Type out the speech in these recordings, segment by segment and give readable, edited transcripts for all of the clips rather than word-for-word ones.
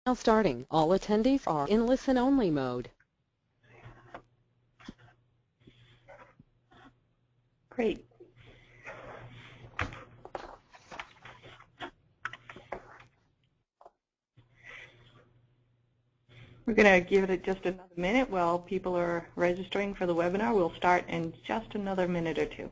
Now starting. All attendees are in listen-only mode. Great. We're going to give it just another minute while people are registering for the webinar. We'll start in just another minute or two.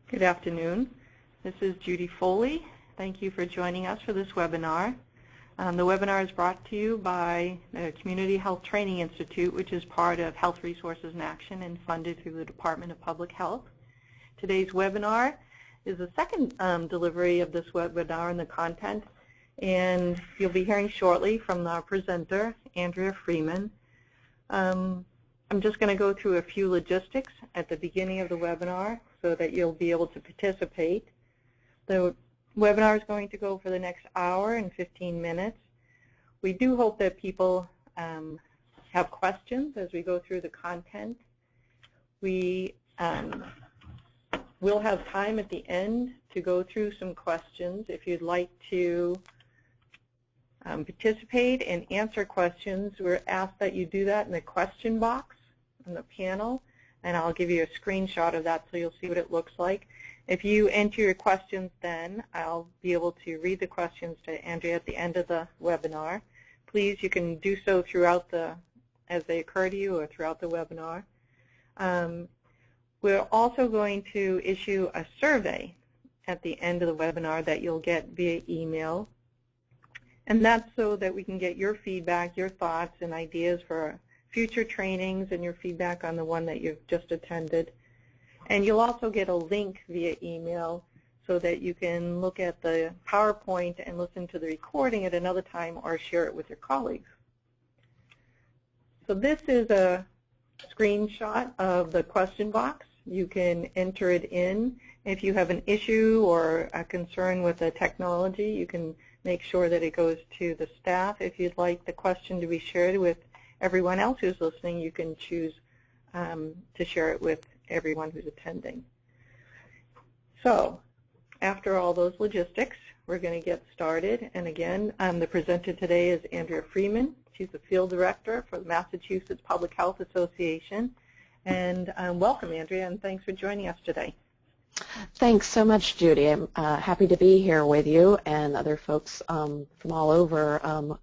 Good afternoon. This is Judy Foley. Thank you for joining us for this webinar. The webinar is brought to you by the Community Health Training Institute, which is part of Health Resources in Action and funded through the Department of Public Health. Today's webinar is the second delivery of this webinar and the content, and you'll be hearing shortly from our presenter, Andrea Freeman. I'm just going to go through a few logistics at the beginning of the webinar so that you'll be able to participate. The webinar is going to go for the next hour and 15 minutes. We do hope that people have questions as we go through the content. We will have time at the end to go through some questions. If you'd like to participate and answer questions, we're asked that you do that in the question box on the panel, and I'll give you a screenshot of that so you'll see what it looks like. If you enter your questions then, I'll be able to read the questions to Andrea at the end of the webinar. Please, you can do so throughout as they occur to you or throughout the webinar. We're also going to issue a survey at the end of the webinar that you'll get via email. And that's so that we can get your feedback, your thoughts, and ideas for future trainings and your feedback on the one that you've just attended. And you'll also get a link via email so that you can look at the PowerPoint and listen to the recording at another time or share it with your colleagues. So this is a screenshot of the question box. You can enter it in. If you have an issue or a concern with the technology, you can make sure that it goes to the staff. If you'd like the question to be shared with everyone else who's listening, you can choose to share it with everyone who's attending. So after all those logistics, we're going to get started. And again, the presenter today is Andrea Freeman. She's the field director for the Massachusetts Public Health Association. And welcome, Andrea, and thanks for joining us today. Thanks so much, Judy. I'm happy to be here with you and other folks from all over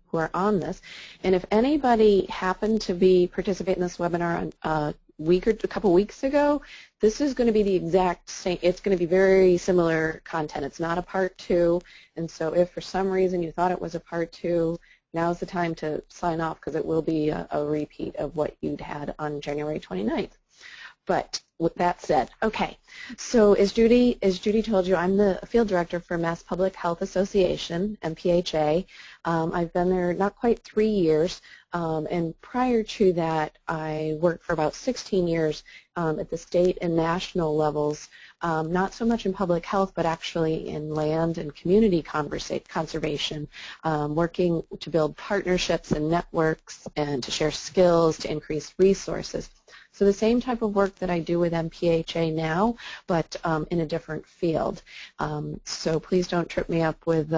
who are on this. And if anybody happened to be participating in this webinar a couple weeks ago, this is going to be the exact same. It's going to be very similar content. It's not a part 2. And so if for some reason you thought it was a part 2, now's the time to sign off because it will be a repeat of what you'd had on January 29th. But with that said, okay, so as Judy told you, I'm the field director for Mass Public Health Association, MPHA. I've been there not quite 3 years, and prior to that, I worked for about 16 years at the state and national levels, not so much in public health, but actually in land and community conservation, working to build partnerships and networks and to share skills, to increase resources. So the same type of work that I do with MPHA now, but in a different field. So please don't trip me up with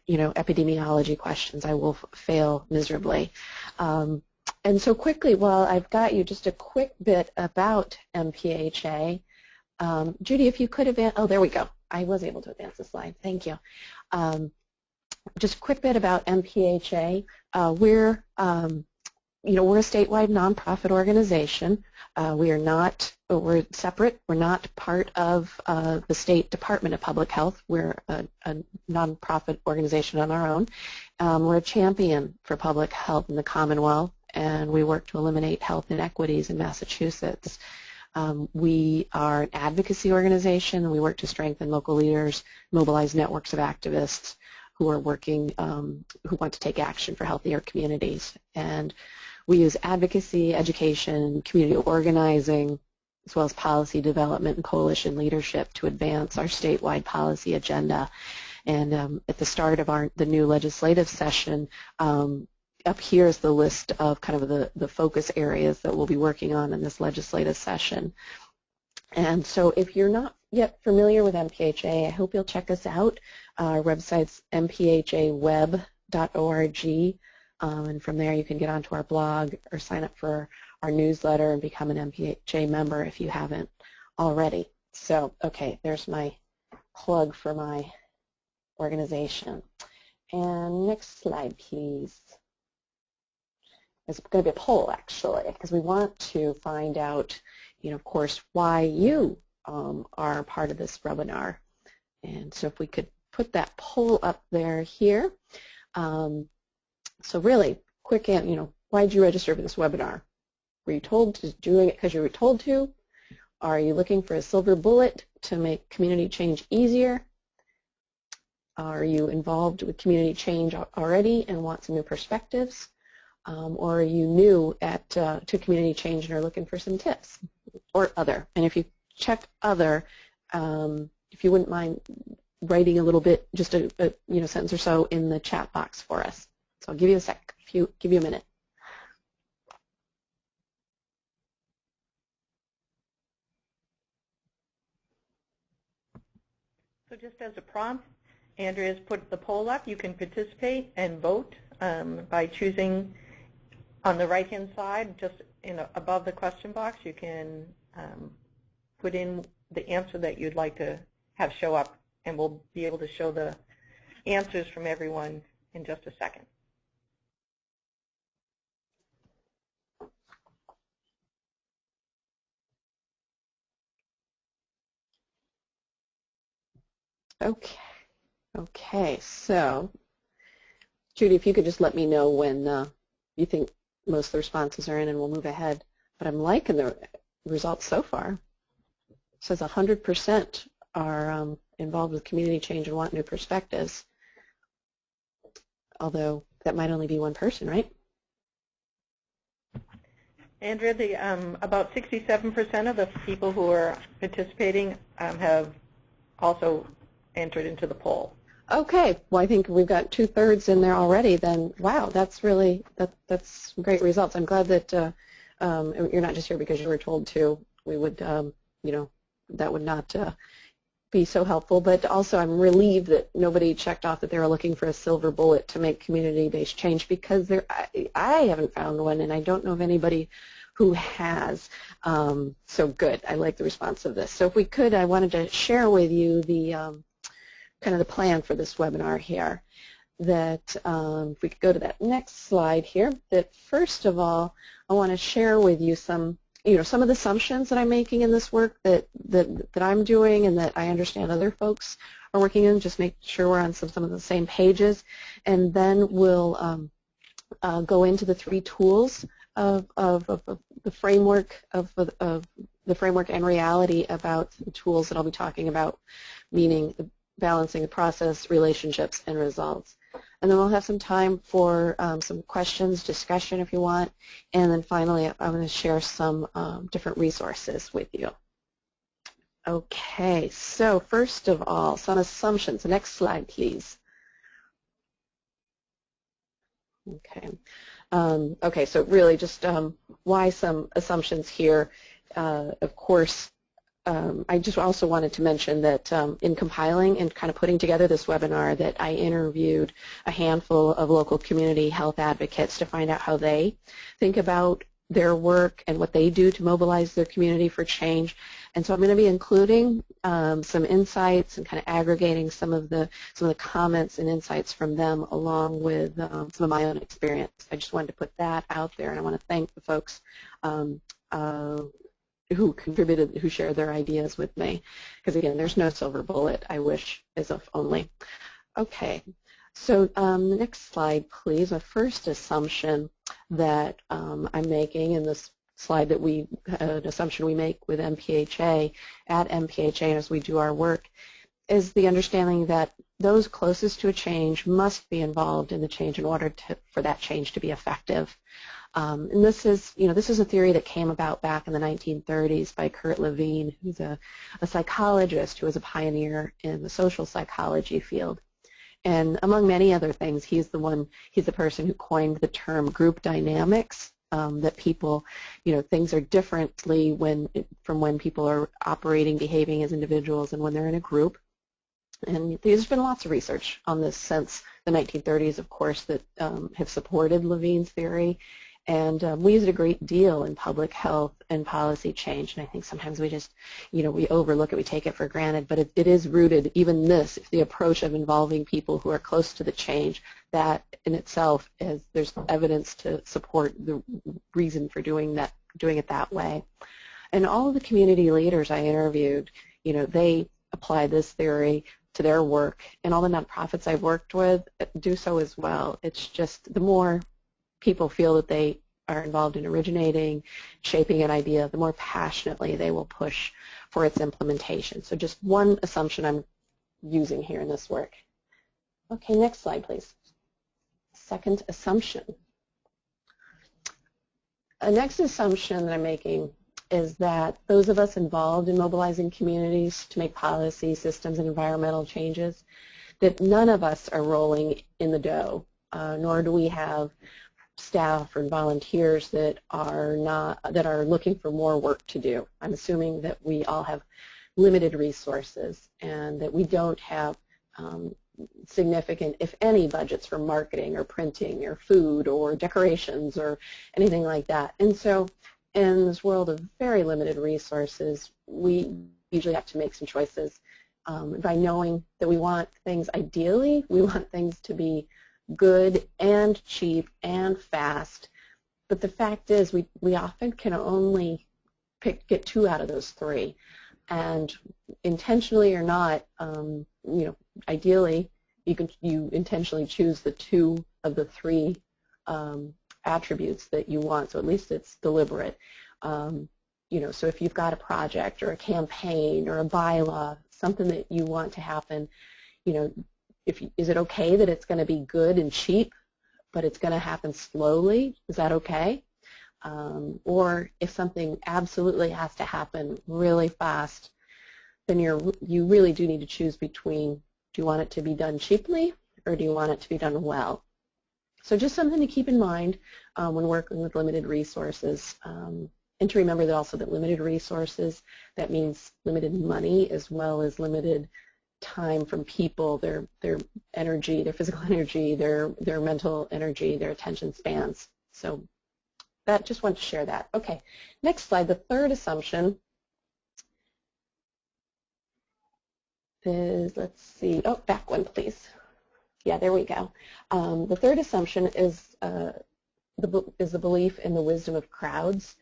epidemiology questions. I will fail miserably. And so quickly, while I've got you, just a quick bit about MPHA. Judy, if you could advance, oh, there we go. I was able to advance the slide. Thank you. Just a quick bit about MPHA. We're a statewide nonprofit organization. We're separate. We're not part of the State Department of Public Health. We're a nonprofit organization on our own. We're a champion for public health in the Commonwealth, and we work to eliminate health inequities in Massachusetts. We are an advocacy organization. We work to strengthen local leaders, mobilize networks of activists who are working, who want to take action for healthier communities. And we use advocacy, education, community organizing, as well as policy development and coalition leadership to advance our statewide policy agenda. And at the start of the new legislative session, up here is the list of kind of the focus areas that we'll be working on in this legislative session. And so if you're not yet familiar with MPHA, I hope you'll check us out. Our website's mphaweb.org. And from there you can get onto our blog or sign up for our newsletter and become an MPHA member if you haven't already. So, okay, there's my plug for my organization. And next slide, please. There's going to be a poll, actually, because we want to find out, of course, why you are part of this webinar. And so if we could put that poll up there here. So really, quick, why did you register for this webinar? Were you told to doing it because you were told to? Are you looking for a silver bullet to make community change easier? Are you involved with community change already and want some new perspectives? Or are you new to community change and are looking for some tips? Or other. And if you check other, if you wouldn't mind writing a little bit, just a sentence or so in the chat box for us. So I'll give you a sec, give you a minute. So just as a prompt, Andrea's put the poll up. You can participate and vote by choosing on the right-hand side, just above the question box, you can put in the answer that you'd like to have show up, and we'll be able to show the answers from everyone in just a second. Okay, so Judy, if you could just let me know when you think most of the responses are in, and we'll move ahead. But I'm liking the results so far. It says 100% are involved with community change and want new perspectives, although that might only be one person, right? Andrea, about 67% of the people who are participating have also entered into the poll. Okay, well, I think we've got 2/3 in there already. Then, wow, that's really that's great results. I'm glad that you're not just here because you were told to. We would, that would not be so helpful. But also, I'm relieved that nobody checked off that they were looking for a silver bullet to make community-based change, because I haven't found one, and I don't know of anybody who has. So good. I like the response of this. So if we could, I wanted to share with you the kind of the plan for this webinar here. That if we could go to that next slide here, that first of all, I want to share with you some of the assumptions that I'm making in this work that I'm doing and that I understand other folks are working in, just make sure we're on some of the same pages. And then we'll go into the 3 tools of the framework of the framework and reality about the tools that I'll be talking about, meaning balancing the process, relationships, and results. And then we'll have some time for some questions, discussion if you want, and then finally I'm going to share some different resources with you. Okay, so first of all, some assumptions. The next slide, please. Okay. Okay, so really just why some assumptions here. Of course, I just also wanted to mention that in compiling and kind of putting together this webinar that I interviewed a handful of local community health advocates to find out how they think about their work and what they do to mobilize their community for change. And so I'm going to be including some insights and kind of aggregating some of the comments and insights from them along with some of my own experience. I just wanted to put that out there, and I want to thank the folks who contributed, who shared their ideas with me. Because again, there's no silver bullet, I wish, as if only. Okay, so the next slide, please. The first assumption that I'm making in this slide that an assumption we make with MPHA, at MPHA as we do our work, is the understanding that those closest to a change must be involved in the change in order for that change to be effective. And this is a theory that came about back in the 1930s by Kurt Lewin, who's a psychologist who was a pioneer in the social psychology field. And among many other things, he's the person who coined the term group dynamics, that people, things are differently from when people are operating, behaving as individuals and when they're in a group. And there's been lots of research on this since the 1930s, of course, that have supported Levine's theory. And we use it a great deal in public health and policy change. And I think sometimes we just, we overlook it, we take it for granted. But it is rooted, even this, the approach of involving people who are close to the change, that in itself there's evidence to support the reason for doing it that way. And all of the community leaders I interviewed, they apply this theory to their work. And all the nonprofits I've worked with do so as well. It's just the more people feel that they are involved in originating, shaping an idea, the more passionately they will push for its implementation. So just one assumption I'm using here in this work. Okay, next slide, please. Second assumption. A next assumption that I'm making is that those of us involved in mobilizing communities to make policy, systems, and environmental changes, that none of us are rolling in the dough, nor do we have staff or volunteers that are looking for more work to do. I'm assuming that we all have limited resources and that we don't have significant, if any, budgets for marketing or printing or food or decorations or anything like that. And so in this world of very limited resources, we usually have to make some choices by knowing that we want things, ideally, we want things to be good and cheap and fast, but the fact is we often can only get two out of those three, and intentionally or not, ideally you intentionally choose the two of the three attributes that you want, so at least it's deliberate. So if you've got a project or a campaign or a bylaw, something that you want to happen, is it okay that it's going to be good and cheap, but it's going to happen slowly? Is that okay? Or if something absolutely has to happen really fast, then you really do need to choose between, do you want it to be done cheaply or do you want it to be done well? So just something to keep in mind when working with limited resources. And to remember that also that limited resources, that means limited money as well as limited time from people, their energy, their physical energy, their mental energy, their attention spans. So just want to share that. Okay, next slide. The third assumption is, let's see, back one please. Yeah, there we go. The third assumption is the belief in the wisdom of crowds.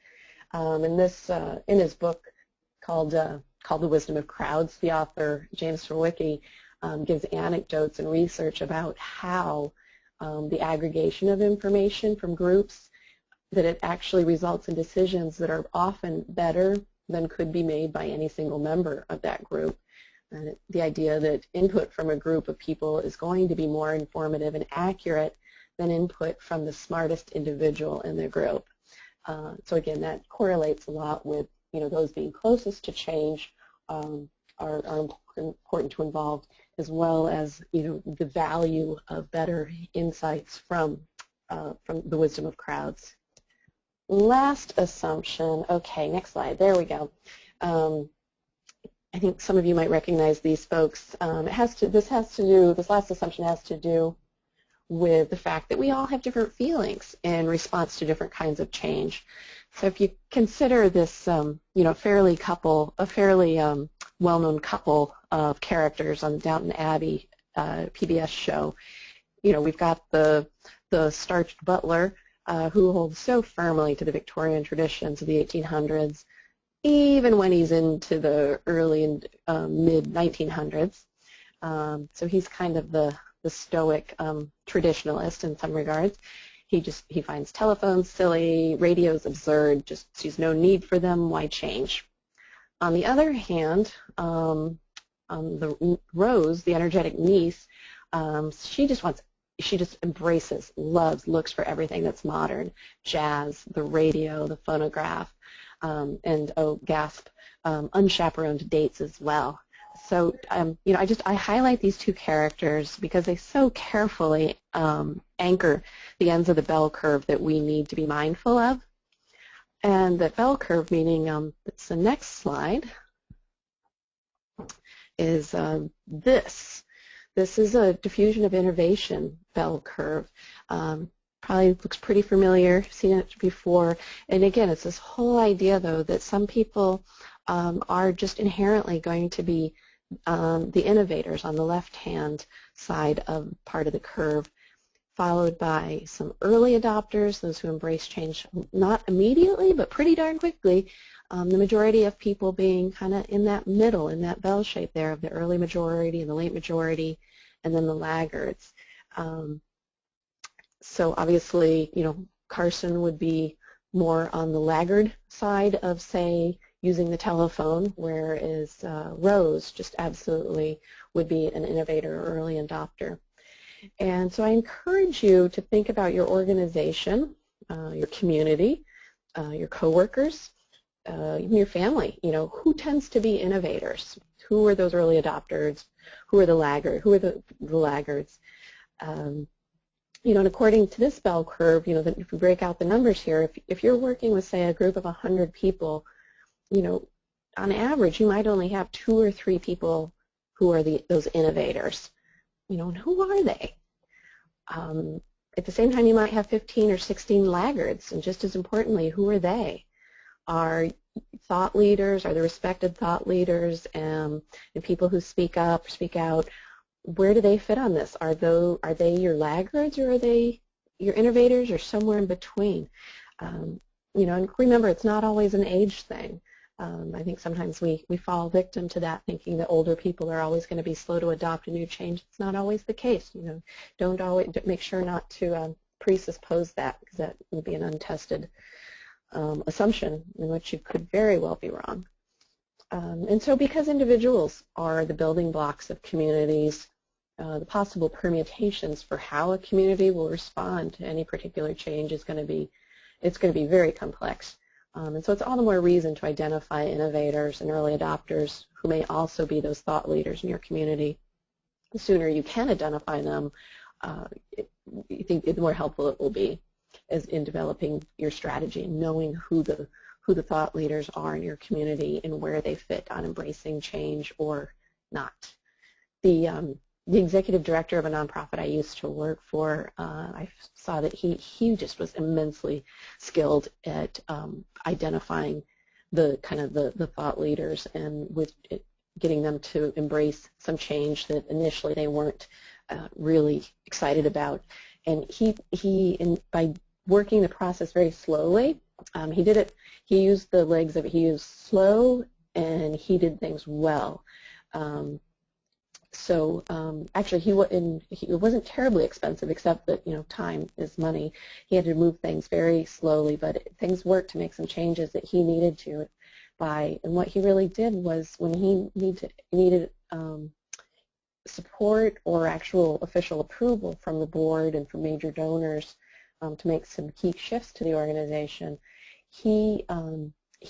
In his book called The Wisdom of Crowds, the author, James Surowiecki, gives anecdotes and research about how the aggregation of information from groups, that it actually results in decisions that are often better than could be made by any single member of that group. And the idea that input from a group of people is going to be more informative and accurate than input from the smartest individual in the group. So again, that correlates a lot with, those being closest to change are important to involve, as well as, the value of better insights from the wisdom of crowds. Last assumption, okay, next slide, there we go. I think some of you might recognize these folks. This last assumption has to do with the fact that we all have different feelings in response to different kinds of change. So if you consider this, fairly well-known couple of characters on the Downton Abbey PBS show, we've got the starched butler who holds so firmly to the Victorian traditions of the 1800s, even when he's into the early and mid-1900s. So he's kind of the stoic traditionalist in some regards. He finds telephones silly, radios absurd, just sees no need for them, why change? On the other hand, Rose, the energetic niece, she just embraces, loves, looks for everything that's modern, jazz, the radio, the phonograph, and, oh, gasp, unchaperoned dates as well. So, I highlight these two characters because they so carefully anchor the ends of the bell curve that we need to be mindful of. And the bell curve, meaning, it's the next slide, is this. This is a diffusion of innovation bell curve. Probably looks pretty familiar, seen it before. And again, it's this whole idea, though, that some people are just inherently going to be the innovators on the left-hand side of part of the curve, followed by some early adopters, those who embrace change not immediately, but pretty darn quickly, the majority of people being kind of in that middle, in that bell shape there of the early majority and the late majority, and then the laggards. So obviously, Carson would be more on the laggard side of, say, using the telephone, whereas Rose just absolutely would be an innovator or early adopter. And so I encourage you to think about your organization, your community, your coworkers, even your family. Who tends to be innovators? Who are those early adopters? Who are the laggards? Who are the laggards? And according to this bell curve, if we break out the numbers here, if you're working with, say, a group of 100 people, on average, you might only have 2 or 3 people who are those innovators. And who are they? At the same time, you might have 15 or 16 laggards, and just as importantly, who are they? Are thought leaders, are the respected thought leaders, and people who speak up, speak out, where do they fit on this? Are they your laggards, or are they your innovators, or somewhere in between? And remember, it's not always an age thing. I think sometimes we fall victim to that, thinking that older people are always going to be slow to adopt a new change. It's not always the case. Make sure not to presuppose that, because that would be an untested assumption in which you could very well be wrong. And so because individuals are the building blocks of communities, the possible permutations for how a community will respond to any particular change is going to be very complex. And so it's all the more reason to identify innovators and early adopters who may also be those thought leaders in your community. The sooner you can identify them, I think the more helpful it will be as in developing your strategy and knowing who the thought leaders are in your community and where they fit on embracing change or not. The executive director of a nonprofit I used to work for, I saw that he just was immensely skilled at identifying the thought leaders, and with getting them to embrace some change that initially they weren't really excited about. And by working the process very slowly, he used the legs of it. He used slow, and he did things well. So actually, it wasn't terribly expensive, except that time is money. He had to move things very slowly, but things worked to make some changes that he needed to. and what he really did was when he needed support or actual official approval from the board and from major donors to make some key shifts to the organization, he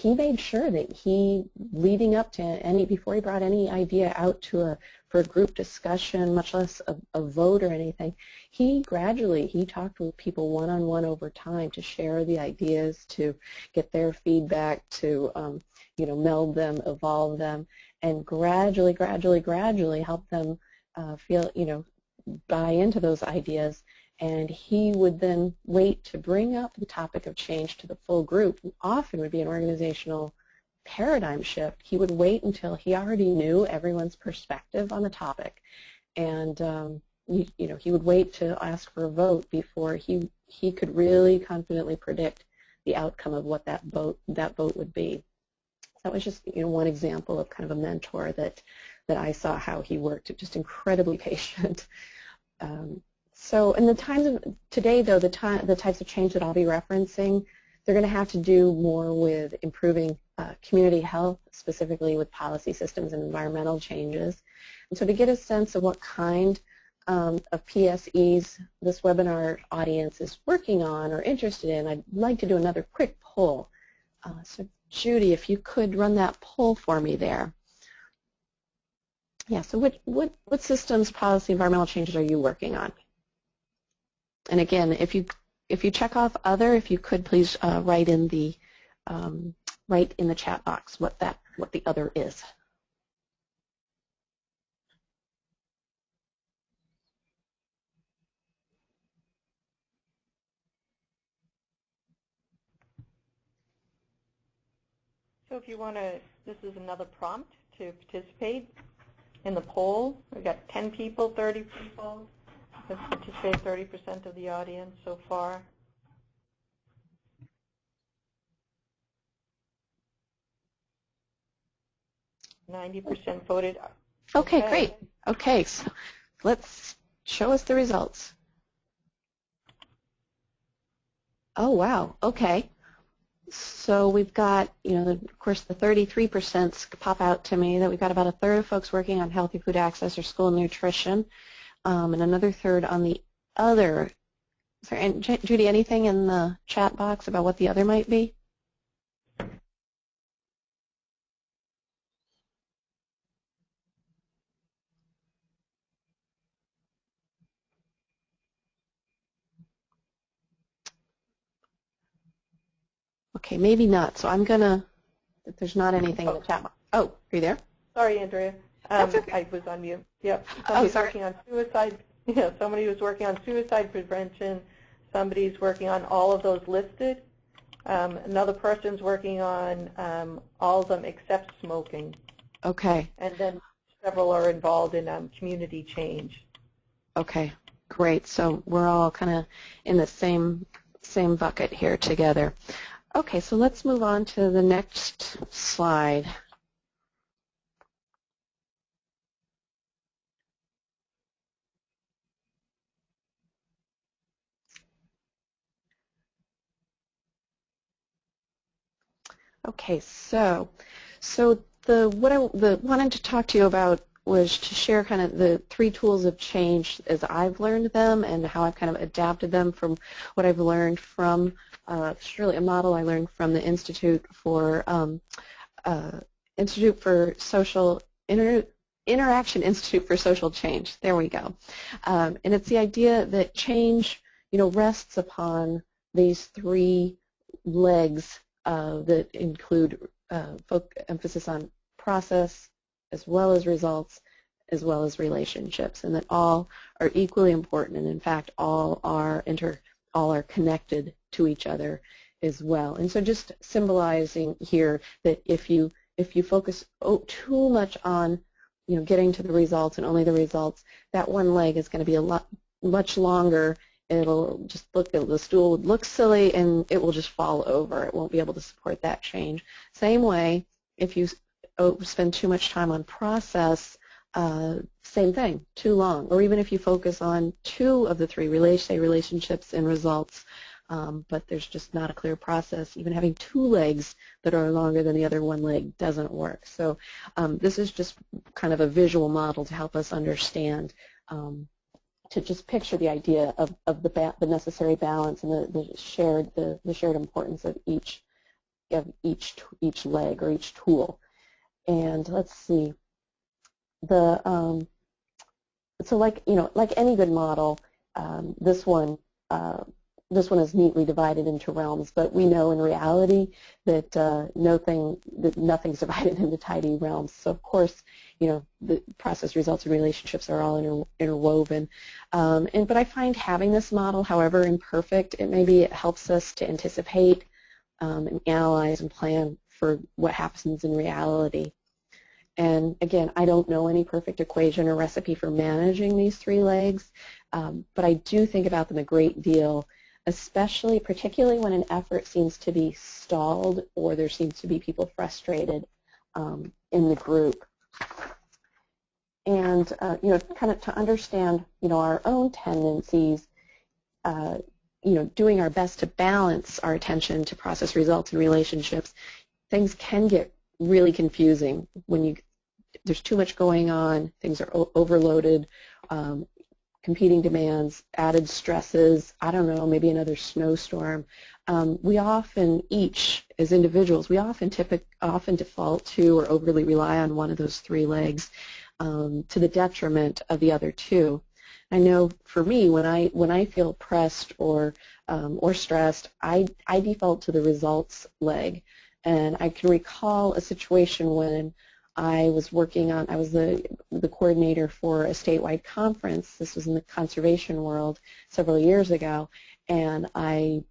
made sure that leading up to before he brought any idea out for a group discussion, much less a vote or anything, he talked with people one-on-one over time to share the ideas, to get their feedback, to meld them, evolve them, and gradually help them buy into those ideas. And he would then wait to bring up the topic of change to the full group. Often would be an organizational paradigm shift. He would wait until he already knew everyone's perspective on the topic, and he would wait to ask for a vote before he could really confidently predict the outcome of what that vote would be. That was just one example of kind of a mentor that I saw how he worked. Just incredibly patient. So in the times of today, though, the types of change that I'll be referencing, they're going to have to do more with improving community health, specifically with policy systems and environmental changes. And so to get a sense of what kind of PSEs this webinar audience is working on or interested in, I'd like to do another quick poll. So Judy, if you could run that poll for me there. Yeah, so what systems, policy, environmental changes are you working on? And again, if you check off other, if you could please write in the chat box what the other is. So if you want to, this is another prompt to participate in the poll. We've got 10 people, 30 people. Have participated 30% of the audience so far. %90 voted. Okay, great. Okay, so let's show us the results. Oh, wow. Okay. So we've got, of course, the 33% pop out to me, that we've got about a third of folks working on healthy food access or school nutrition, and another third on the other. Sorry, and Judy, anything in the chat box about what the other might be? Okay, maybe not. So I'm going if there's not anything in the chat box. Oh, are you there? Sorry, Andrea. That's okay. I was on mute. Yep. Somebody's working on suicide. Yeah, somebody was working on suicide prevention. Somebody's working on all of those listed. Another person's working on all of them except smoking. Okay. And then several are involved in community change. Okay, great. So we're all kind of in the same bucket here together. Okay, so let's move on to the next slide. Okay, so what I wanted to talk to you about was to share kind of the 3 tools of change as I've learned them and how I've kind of adapted them from what I've learned from it's really a model I learned from the Institute for Social Interaction Institute for Social Change. There we go. And it's the idea that change, rests upon these 3 legs that include emphasis on process as well as results as well as relationships, and that all are equally important, and in fact all are connected to each other as well. And so just symbolizing here that if you focus too much on getting to the results and only the results, that one leg is going to be much longer. It'll just the stool would look silly and it will just fall over. It won't be able to support that change. Same way, if you spend too much time on process, same thing, too long. Or even if you focus on 2 of the 3, relationships and results, but there's just not a clear process. Even having two legs that are longer than the other one leg doesn't work. So this is just kind of a visual model to help us understand, to just picture the idea of the necessary balance and the shared importance of each leg or each tool. And let's see, so like any good model, this one is neatly divided into realms, but we know in reality that nothing's divided into tidy realms. So of course, the process, results, and relationships are all interwoven. But I find having this model, however imperfect it helps us to anticipate and analyze and plan for what happens in reality. And again, I don't know any perfect equation or recipe for managing these three legs, but I do think about them a great deal, particularly when an effort seems to be stalled or there seems to be people frustrated in the group. And kind of to understand our own tendencies, doing our best to balance our attention to process, results, and relationships, things can get really confusing when there's too much going on, things are overloaded, competing demands, added stresses, I don't know, maybe another snowstorm. We often, as individuals, we often default to or overly rely on one of those three legs to the detriment of the other two. I know for me, when I feel pressed or stressed, I default to the results leg. And I can recall a situation when I was the coordinator for a statewide conference. This was in the conservation world several years ago, and I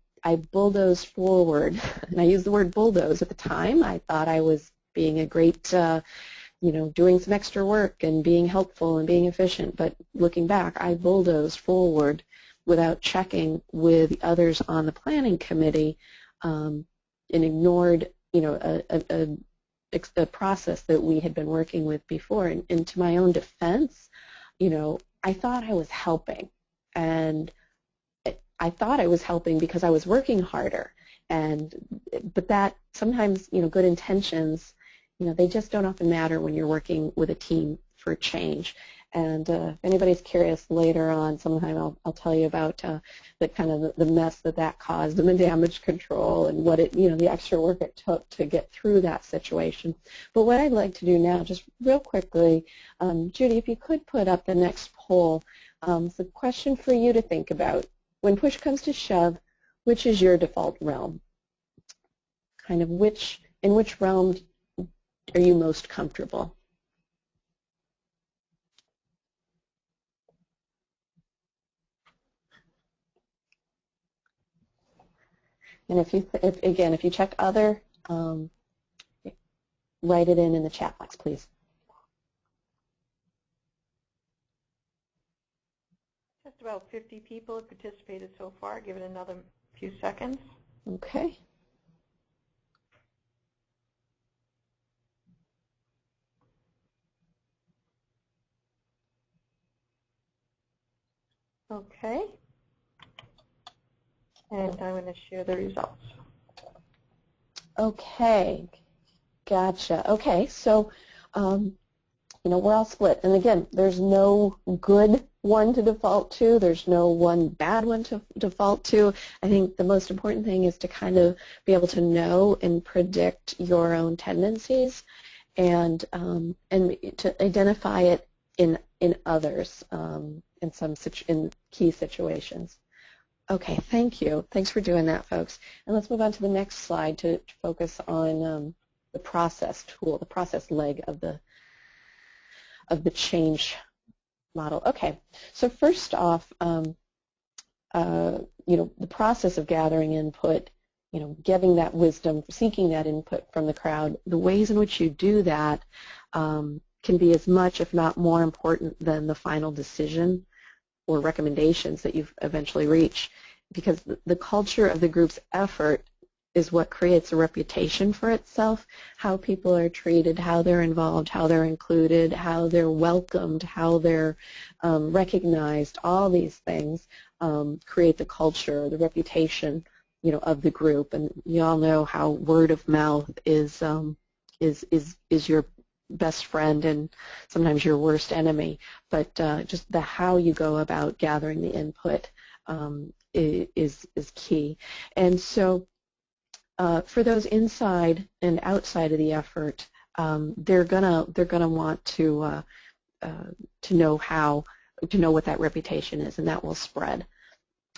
bulldozed forward. And I used the word bulldoze at the time. I thought I was being a great, doing some extra work and being helpful and being efficient. But looking back, I bulldozed forward without checking with the others on the planning committee and ignored a process that we had been working with before. And to my own defense, I thought I was helping. And I thought I was helping because I was working harder. But that sometimes, good intentions, they just don't often matter when you're working with a team for change. And if anybody's curious, later on sometime I'll tell you about the kind of the mess that caused and the damage control and what the extra work it took to get through that situation. But what I'd like to do now, just real quickly, Judy, if you could put up the next poll, it's a question for you to think about. When push comes to shove, which is your default realm? Kind of in which realm are you most comfortable? And if you check other, write it in the chat box, please. Just about 50 people have participated so far. Give it another few seconds. Okay. Okay. And I'm going to share the results. Okay, gotcha. Okay, so we're all split. And again, there's no good one to default to. There's no one bad one to default to. I think the most important thing is to kind of be able to know and predict your own tendencies and to identify it in others in key situations. Okay, thank you. Thanks for doing that, folks. And let's move on to the next slide to focus on the process tool, the process leg of the change model. Okay, so first off, the process of gathering input, getting that wisdom, seeking that input from the crowd, the ways in which you do that can be as much, if not more important than the final decision or recommendations that you eventually reach, because the culture of the group's effort is what creates a reputation for itself. How people are treated, how they're involved, how they're included, how they're welcomed, how they're recognized. All these things create the culture, the reputation, of the group. And you all know how word of mouth is your best friend and sometimes your worst enemy. But just the how you go about gathering the input is key. And so for those inside and outside of the effort, they're gonna want to know what that reputation is, and that will spread.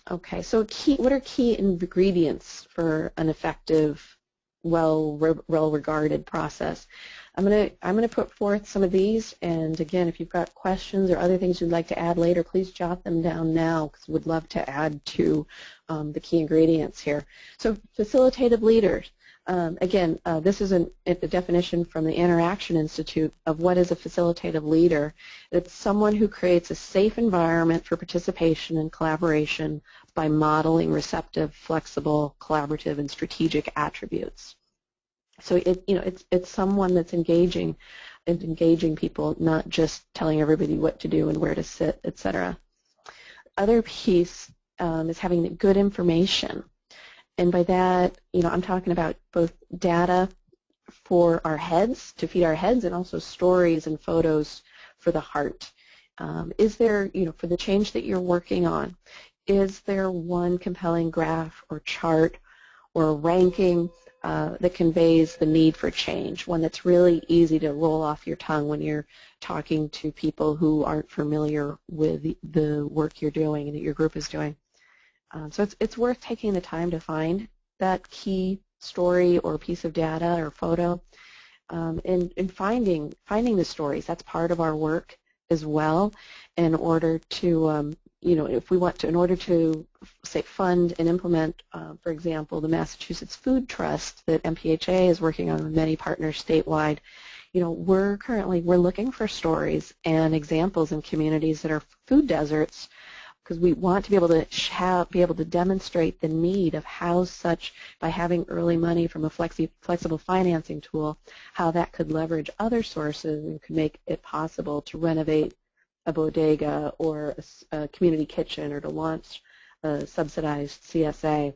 Okay, so what are key ingredients for an effective, well-regarded process? I'm gonna put forth some of these, and again, if you've got questions or other things you'd like to add later, please jot them down now, because we'd love to add to the key ingredients here. So, facilitative leaders. Again, this is a definition from the Interaction Institute of what is a facilitative leader. It's someone who creates a safe environment for participation and collaboration by modeling receptive, flexible, collaborative, and strategic attributes. So it's someone that's engaging people, not just telling everybody what to do and where to sit, etc. Other piece is having good information. And by that, I'm talking about both data for our heads, to feed our heads, and also stories and photos for the heart. Is there, for the change that you're working on, is there one compelling graph or chart or ranking that conveys the need for change, one that's really easy to roll off your tongue when you're talking to people who aren't familiar with the work you're doing and that your group is doing? So it's worth taking the time to find that key story or piece of data or photo, and finding the stories. That's part of our work as well. In order to, if we want to, in order to say fund and implement, for example, the Massachusetts Food Trust that MPHA is working on with many partners statewide. We're looking for stories and examples in communities that are food deserts, because we want to be able to demonstrate the need of how such, by having early money from a flexible financing tool, how that could leverage other sources and could make it possible to renovate a bodega or a community kitchen, or to launch a subsidized CSA.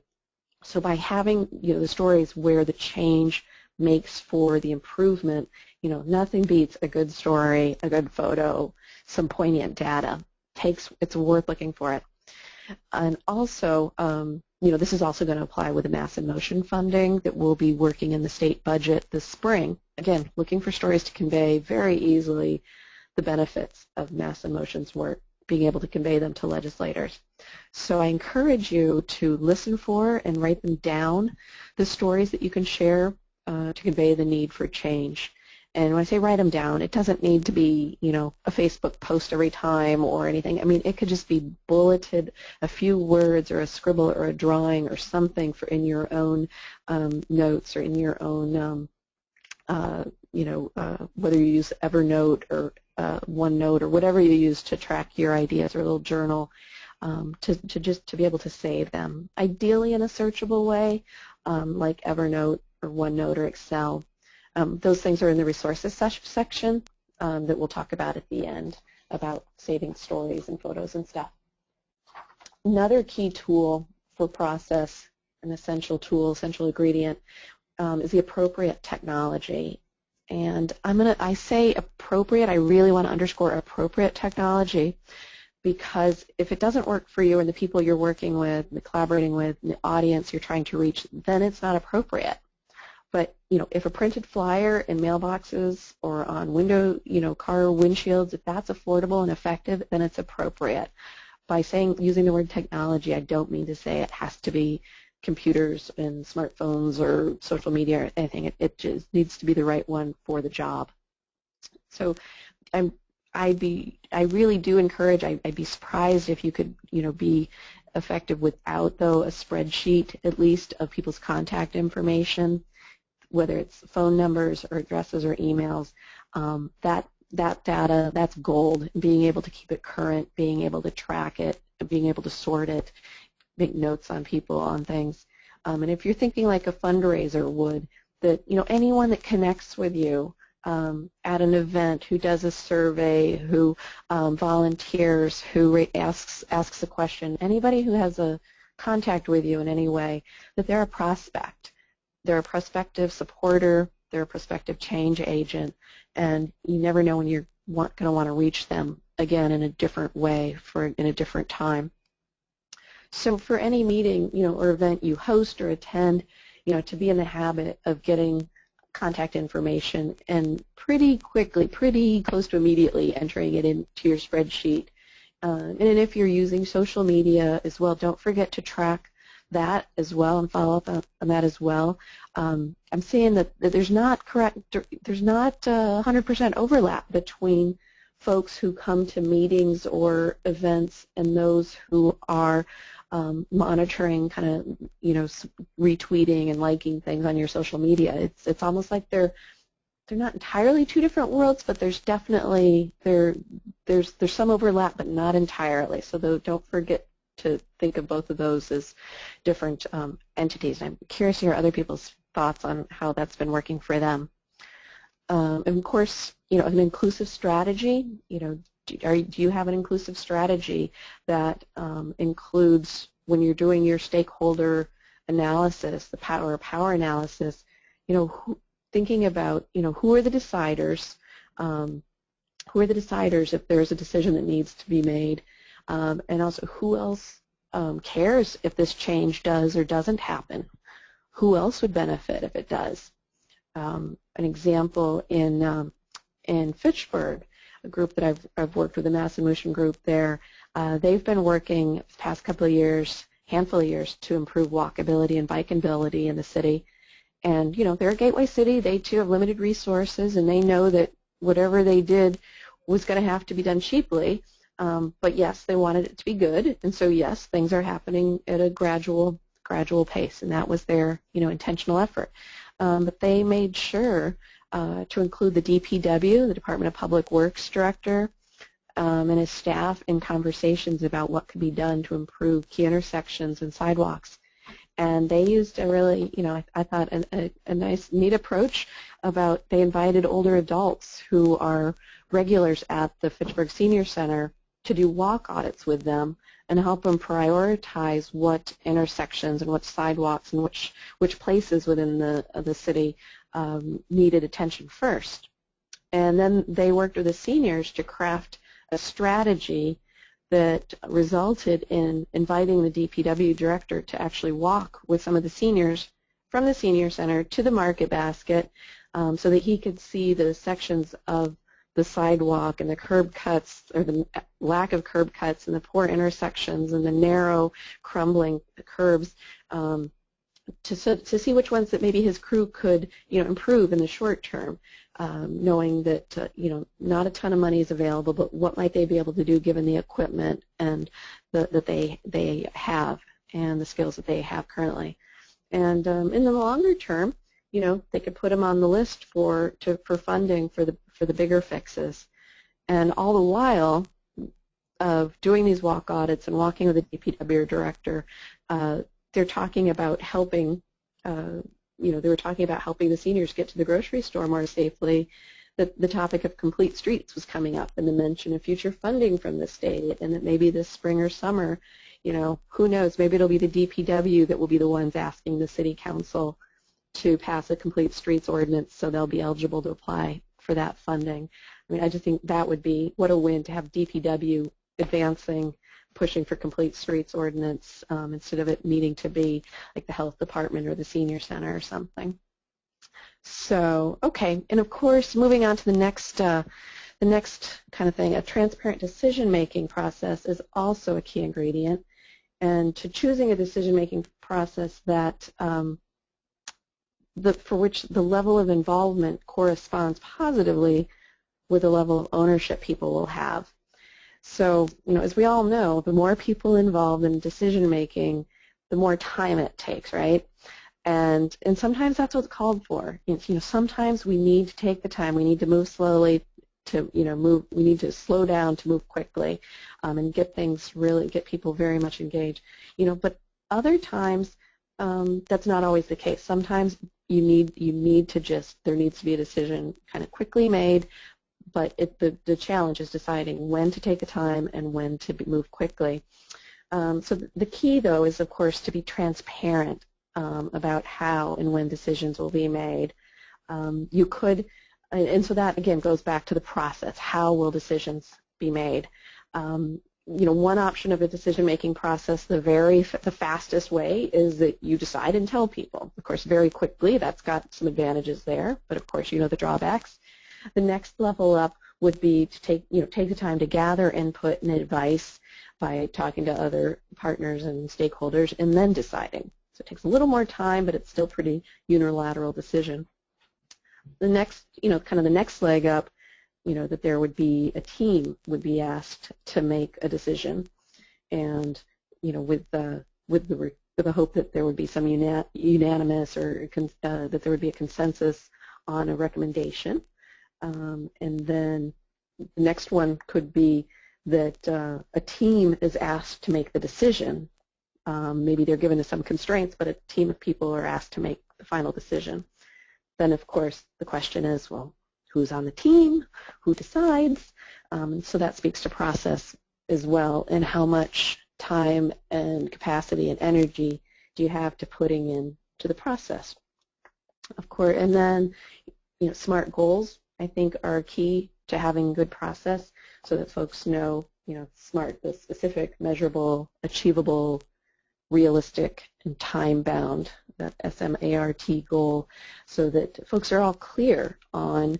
So by having the stories where the change makes for the improvement, nothing beats a good story, a good photo, some poignant data. It's worth looking for it. And also, this is also going to apply with the Mass in Motion funding that we'll be working in the state budget this spring. Again, looking for stories to convey very easily the benefits of Mass in Motion's work, being able to convey them to legislators. So I encourage you to listen for and write them down, the stories that you can share to convey the need for change. And when I say write them down, it doesn't need to be, a Facebook post every time or anything. I mean, it could just be bulleted, a few words or a scribble or a drawing or something for in your own notes, or in your own, whether you use Evernote or OneNote or whatever you use to track your ideas, or a little journal, to be able to save them. Ideally in a searchable way, like Evernote or OneNote or Excel. Those things are in the resources section that we'll talk about at the end, about saving stories and photos and stuff. Another key tool for process, an essential tool, essential ingredient, is the appropriate technology. And I say appropriate, I really want to underscore appropriate technology, because if it doesn't work for you and the people you're working with, the collaborating with, the audience you're trying to reach, then it's not appropriate. But, if a printed flyer in mailboxes or on car windshields, if that's affordable and effective, then it's appropriate. By using the word technology, I don't mean to say it has to be computers and smartphones or social media or anything. It just needs to be the right one for the job. So I really do encourage, I'd be surprised if you could, be effective without, though, a spreadsheet, at least, of people's contact information, whether it's phone numbers or addresses or emails. That data, that's gold. Being able to keep it current, being able to track it, being able to sort it, make notes on people, on things, And if you're thinking like a fundraiser would, that anyone that connects with you at an event, who does a survey, who volunteers, who asks a question, anybody who has a contact with you in any way, that they're a prospect. They're a prospective supporter, they're a prospective change agent, and you never know when you're going to want to reach them again in a different way in a different time. So for any meeting, or event you host or attend, to be in the habit of getting contact information and pretty quickly, pretty close to immediately entering it into your spreadsheet. And if you're using social media as well, don't forget to track that as well and follow up on that as well. I'm seeing that there's not 100% overlap between folks who come to meetings or events and those who are monitoring, kind of, retweeting and liking things on your social media. It's almost like they're not entirely two different worlds, but there's definitely there's some overlap, but not entirely. So don't forget to think of both of those as different entities. I'm curious to hear other people's thoughts on how that's been working for them. And of course, an inclusive strategy. Do you have an inclusive strategy that includes, when you're doing your stakeholder analysis, the power analysis, thinking about, who are the deciders, if there's a decision that needs to be made, and also who else cares if this change does or doesn't happen? Who else would benefit if it does? An example in Fitchburg, a group that I've worked with, the Mass in Motion group there, they've been working the past handful of years to improve walkability and bikeability in the city. And, they're a gateway city. They, too, have limited resources, and they know that whatever they did was going to have to be done cheaply. But, yes, they wanted it to be good. And so, yes, things are happening at a gradual pace, and that was their, intentional effort. But they made sure to include the DPW, the Department of Public Works Director, and his staff in conversations about what could be done to improve key intersections and sidewalks. And they used a really, I thought a nice, neat approach about, they invited older adults who are regulars at the Fitchburg Senior Center to do walk audits with them and help them prioritize what intersections and what sidewalks and which places within the city needed attention first. And then they worked with the seniors to craft a strategy that resulted in inviting the DPW director to actually walk with some of the seniors from the senior center to the market basket, so that he could see the sections of the sidewalk and the curb cuts, or the lack of curb cuts, and the poor intersections and the narrow crumbling curbs, to see which ones that maybe his crew could improve in the short term, knowing that not a ton of money is available, but what might they be able to do given the equipment and that they have and the skills that they have currently. And in the longer term, they could put them on the list for funding for the bigger fixes. And all the while of doing these walk audits and walking with the DPW director, they're talking about helping, they were talking about helping the seniors get to the grocery store more safely. The topic of complete streets was coming up, and the mention of future funding from the state, and that maybe this spring or summer, who knows, maybe it'll be the DPW that will be the ones asking the city council to pass a complete streets ordinance so they'll be eligible to apply for that funding. I mean, I just think that would be, what a win to have DPW advancing, pushing for complete streets ordinance instead of it needing to be like the health department or the senior center or something. So, okay, and of course, moving on to the next kind of thing, a transparent decision-making process is also a key ingredient, and to choosing a decision-making process that for which the level of involvement corresponds positively with the level of ownership people will have. So, as we all know, the more people involved in decision-making, the more time it takes, right? And sometimes that's what's called for. Sometimes we need to take the time. We need to move slowly to, we need to slow down to move quickly and get people very much engaged. But other times that's not always the case. Sometimes you need to there needs to be a decision kind of quickly made, but the challenge is deciding when to take the time and when to move quickly. So the key, though, is, of course, to be transparent about how and when decisions will be made. You could, and so that, again, goes back to the process. How will decisions be made? One option of a decision-making process, the fastest way, is that you decide and tell people. Of course, very quickly, that's got some advantages there, but of course, you know the drawbacks. The next level up would be to take the time to gather input and advice by talking to other partners and stakeholders and then deciding. So it takes a little more time, but it's still pretty unilateral decision. The next, kind of the next leg up, that there would be a team would be asked to make a decision, and with the hope that there would be some unanimous or that there would be a consensus on a recommendation. And then the next one could be that a team is asked to make the decision. Maybe they're given some constraints, but a team of people are asked to make the final decision. Then, of course, the question is, well, who's on the team? Who decides? So that speaks to process as well, and how much time and capacity and energy do you have to putting into the process. Of course, and then SMART goals, I think, are key to having good process, so that folks know, SMART, the specific, measurable, achievable, realistic, and time-bound, that SMART goal, so that folks are all clear on,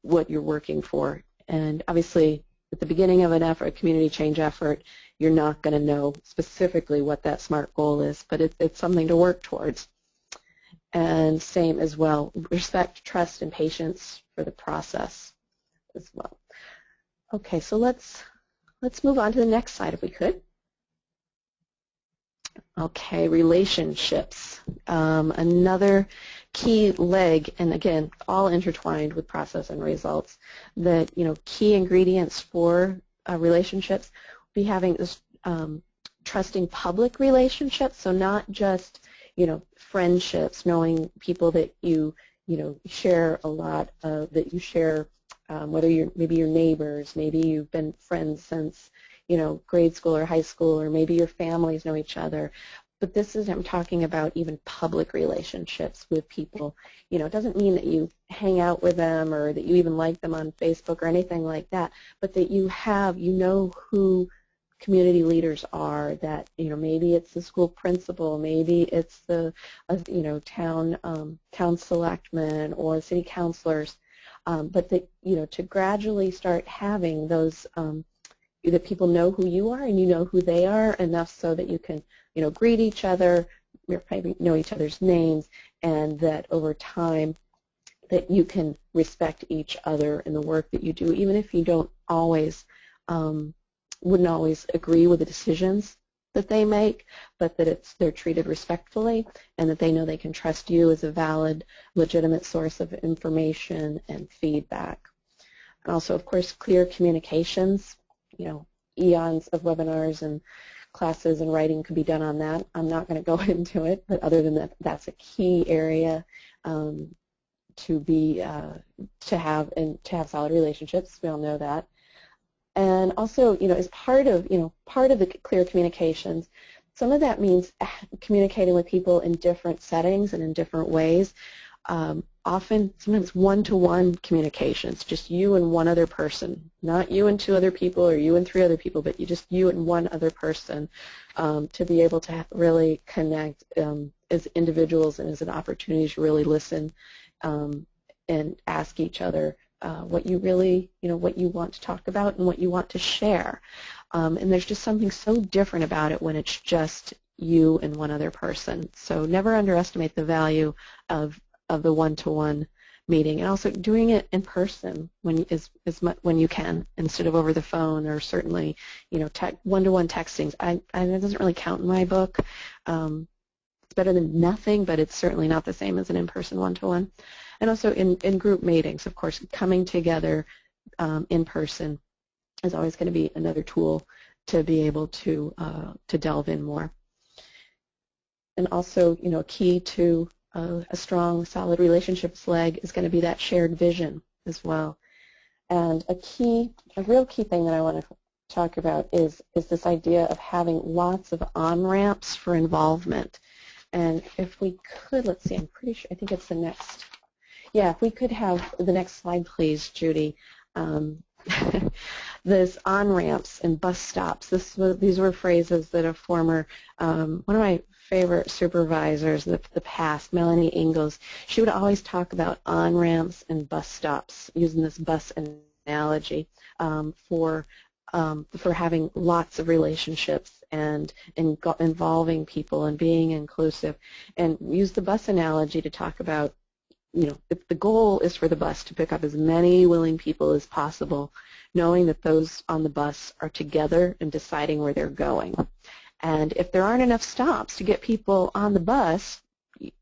what you're working for. And obviously, at the beginning of an effort, a community change effort, you're not going to know specifically what that SMART goal is, but it's something to work towards. And same as well, respect, trust, and patience for the process as well. Okay, so let's move on to the next slide if we could. Okay, relationships. Another key leg, and again, all intertwined with process and results, that key ingredients for relationships would be having this trusting public relationships, so not just friendships, knowing people that you share a lot of, that you share, whether you're maybe your neighbors, maybe you've been friends since grade school or high school, or maybe your families know each other. But I'm talking about even public relationships with people. It doesn't mean that you hang out with them or that you even like them on Facebook or anything like that, but that you know who community leaders are, that maybe it's the school principal, maybe it's the town selectmen or city councilors, but that to gradually start having those that people know who you are and you know who they are enough so that you can greet each other, maybe know each other's names, and that over time that you can respect each other in the work that you do, even if you don't always wouldn't always agree with the decisions that they make, but that they're treated respectfully and that they know they can trust you as a valid, legitimate source of information and feedback. And also, of course, clear communications. Eons of webinars and classes and writing could be done on that. I'm not going to go into it, but other than that, that's a key area to have solid relationships. We all know that. And also, as part of the clear communications, some of that means communicating with people in different settings and in different ways. Sometimes one-to-one communications, just you and one other person, not you and two other people or you and three other people, but you and one other person, to be able to really connect as individuals and as an opportunity to really listen and ask each other what you really, what you want to talk about and what you want to share. And there's just something so different about it when it's just you and one other person. So never underestimate the value of the one-to-one meeting, and also doing it in person when you can, instead of over the phone, or certainly one-to-one texting. That doesn't really count in my book. It's better than nothing, but it's certainly not the same as an in-person one-to-one. And also in group meetings, of course, coming together in person is always going to be another tool to be able to delve in more. and also, key to a strong, solid relationships leg is going to be that shared vision as well. And a real key thing that I want to talk about is this idea of having lots of on-ramps for involvement. And if we could, let's see, I'm pretty sure, I think it's the next, yeah, if we could have the next slide, please, Judy. This on-ramps and bus stops, these were phrases that a former, one of my favorite supervisors of the past, Melanie Ingalls, she would always talk about on-ramps and bus stops, using this bus analogy for having lots of relationships and involving people and being inclusive. And use the bus analogy to talk about, the goal is for the bus to pick up as many willing people as possible, knowing that those on the bus are together and deciding where they're going. And if there aren't enough stops to get people on the bus,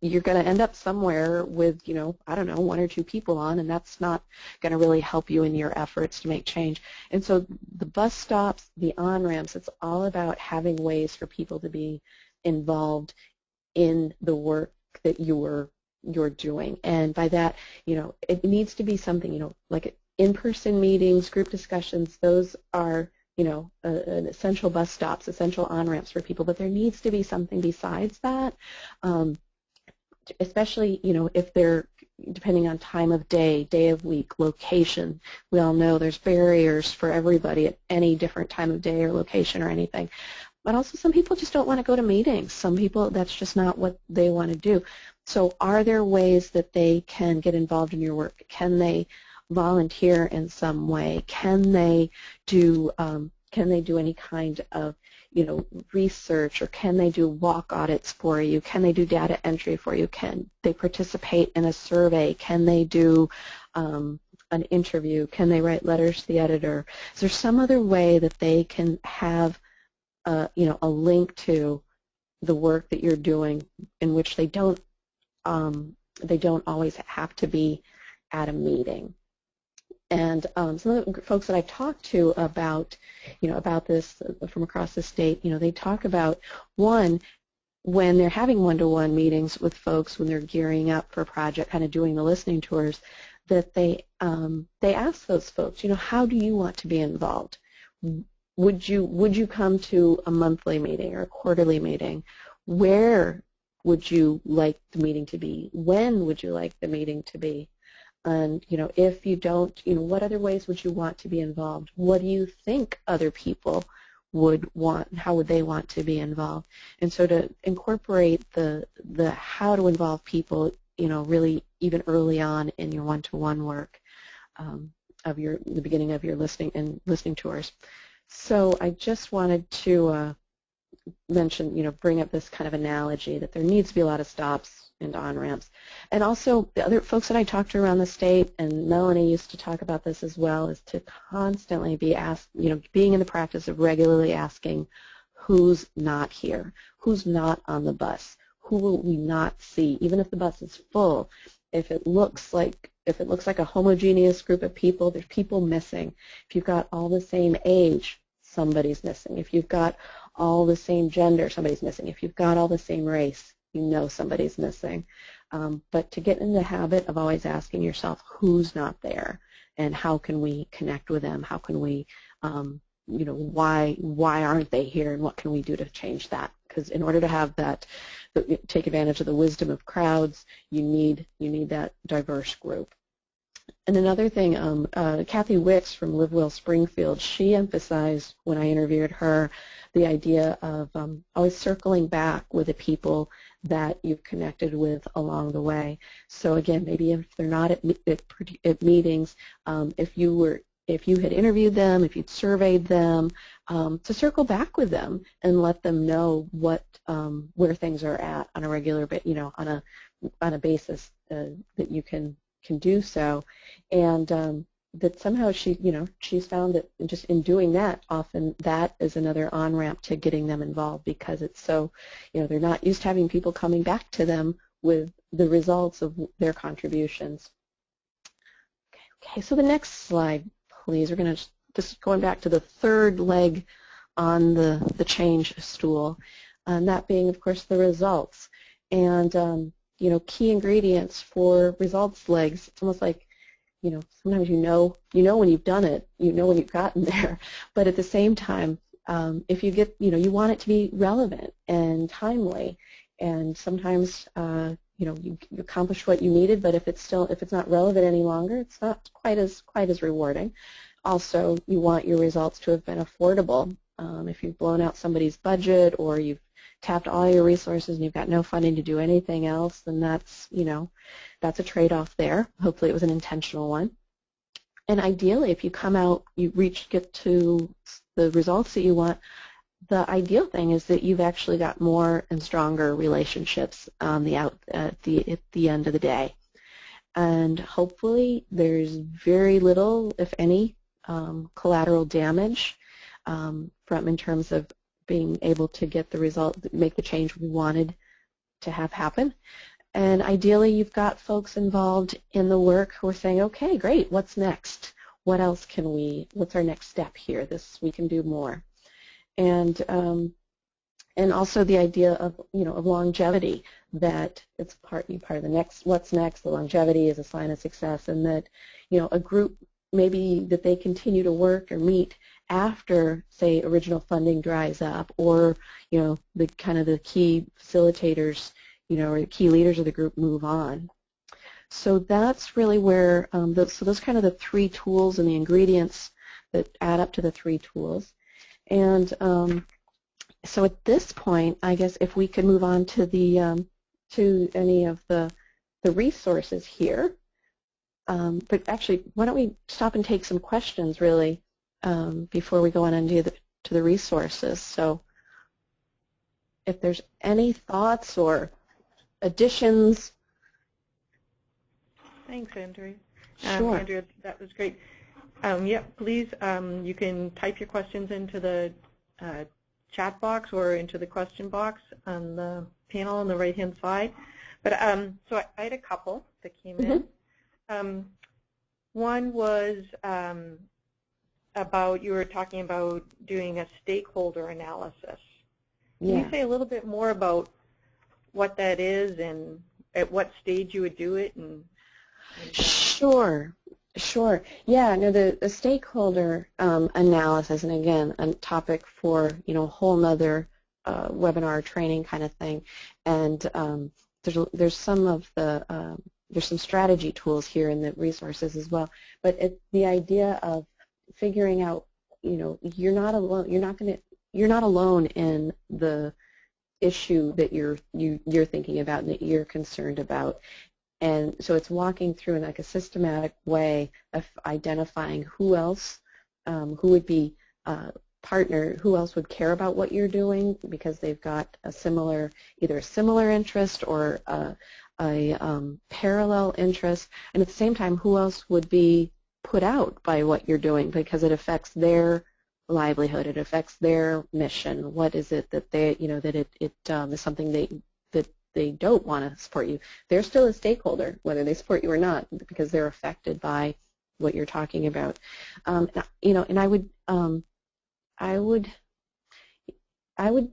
you're going to end up somewhere with, I don't know, 1 or 2 people on, and that's not going to really help you in your efforts to make change. And so the bus stops, the on-ramps, it's all about having ways for people to be involved in the work that you're doing. And by that, it needs to be something, like in-person meetings, group discussions, those are an essential bus stops, essential on-ramps for people, but there needs to be something besides that, especially, if they're, depending on time of day, day of week, location. We all know there's barriers for everybody at any different time of day or location or anything. But also some people just don't want to go to meetings. Some people, that's just not what they want to do. So are there ways that they can get involved in your work? Can they volunteer in some way? Can they do any kind of research, or can they do walk audits for you? Can they do data entry for you? Can they participate in a survey? Can they do an interview? Can they write letters to the editor? Is there some other way that they can have a link to the work that you're doing in which they don't always have to be at a meeting? And some of the folks that I've talked to about, about this from across the state, they talk about, one, when they're having one-to-one meetings with folks, when they're gearing up for a project, kind of doing the listening tours, that they ask those folks, how do you want to be involved? Would you come to a monthly meeting or a quarterly meeting? Where would you like the meeting to be? When would you like the meeting to be? And, if you don't, what other ways would you want to be involved? What do you think other people would want? How would they want to be involved? And so to incorporate the how to involve people, really even early on in your one-to-one work of the beginning of your listening tours. So I just wanted to mention, bring up this kind of analogy that there needs to be a lot of stops and on-ramps. And also the other folks that I talked to around the state, and Melanie used to talk about this as well, is to constantly be asked, being in the practice of regularly asking who's not here, who's not on the bus, who will we not see, even if the bus is full. If it looks like a homogeneous group of people, there's people missing. If you've got all the same age, somebody's missing. If you've got all the same gender, somebody's missing. If you've got all the same race, somebody's missing. But to get in the habit of always asking yourself who's not there and how can we connect with them, how can we, why aren't they here, and what can we do to change that? Because in order to have that, take advantage of the wisdom of crowds, you need that diverse group. And another thing, Kathy Wicks from Live Well Springfield, she emphasized when I interviewed her the idea of always circling back with the people that you've connected with along the way. So again, maybe if they're not at meetings, if you had interviewed them, if you'd surveyed them, to circle back with them and let them know where things are at on a regular, on a basis that you can do so, and that somehow she's found that just in doing that, often that is another on-ramp to getting them involved, because it's so, they're not used to having people coming back to them with the results of their contributions. Okay, so the next slide, please. We're going to just going back to the third leg on the change stool. and that being, of course, the results. And, key ingredients for results legs. It's almost like, sometimes you know when you've done it, you know when you've gotten there. But at the same time, if you get, you want it to be relevant and timely. And sometimes, you accomplished what you needed, but if it's not relevant any longer, it's not quite as rewarding. Also, you want your results to have been affordable. If you've blown out somebody's budget or you've tapped all your resources and you've got no funding to do anything else, then that's a trade-off there. Hopefully it was an intentional one. And ideally, if you come out, get to the results that you want, the ideal thing is that you've actually got more and stronger relationships at the end of the day. And hopefully there's very little, if any, collateral damage in terms of being able to get the result, make the change we wanted to have happen. And ideally, you've got folks involved in the work who are saying, okay, great, what's next? What else what's our next step here? We can do more. And also the idea of, of longevity, that it's part of the next, what's next, the longevity is a sign of success, and that, a group maybe that they continue to work or meet after, say, original funding dries up, or, the key facilitators, or the key leaders of the group move on. So that's really where, so those kind of the three tools and the ingredients that add up to the three tools. And so at this point, I guess if we could move on to to any of the resources here. But actually, why don't we stop and take some questions, really, before we go on and to the resources. So if there's any thoughts or additions. Thanks, Andrea. Sure. Andrea, that was great. Yeah, please, you can type your questions into the chat box or into the question box on the panel on the right-hand side. But so I had a couple that came in. One was you were talking about doing a stakeholder analysis. Can you say a little bit more about what that is and at what stage you would do it? Sure. Yeah, no, the stakeholder analysis, and again, a topic for, a whole nother webinar training kind of thing. And there's some strategy tools here in the resources as well. But the idea of figuring out, you're not alone. You're not alone in the issue that you're thinking about and that you're concerned about. And so it's walking through in like a systematic way of identifying who else, who would be partner, who else would care about what you're doing because they've got either a similar interest or a parallel interest, and at the same time, who else would be put out by what you're doing because it affects their livelihood, it affects their mission. What is it that they, that it is something that they don't want to support you. They're still a stakeholder, whether they support you or not, because they're affected by what you're talking about. And I would,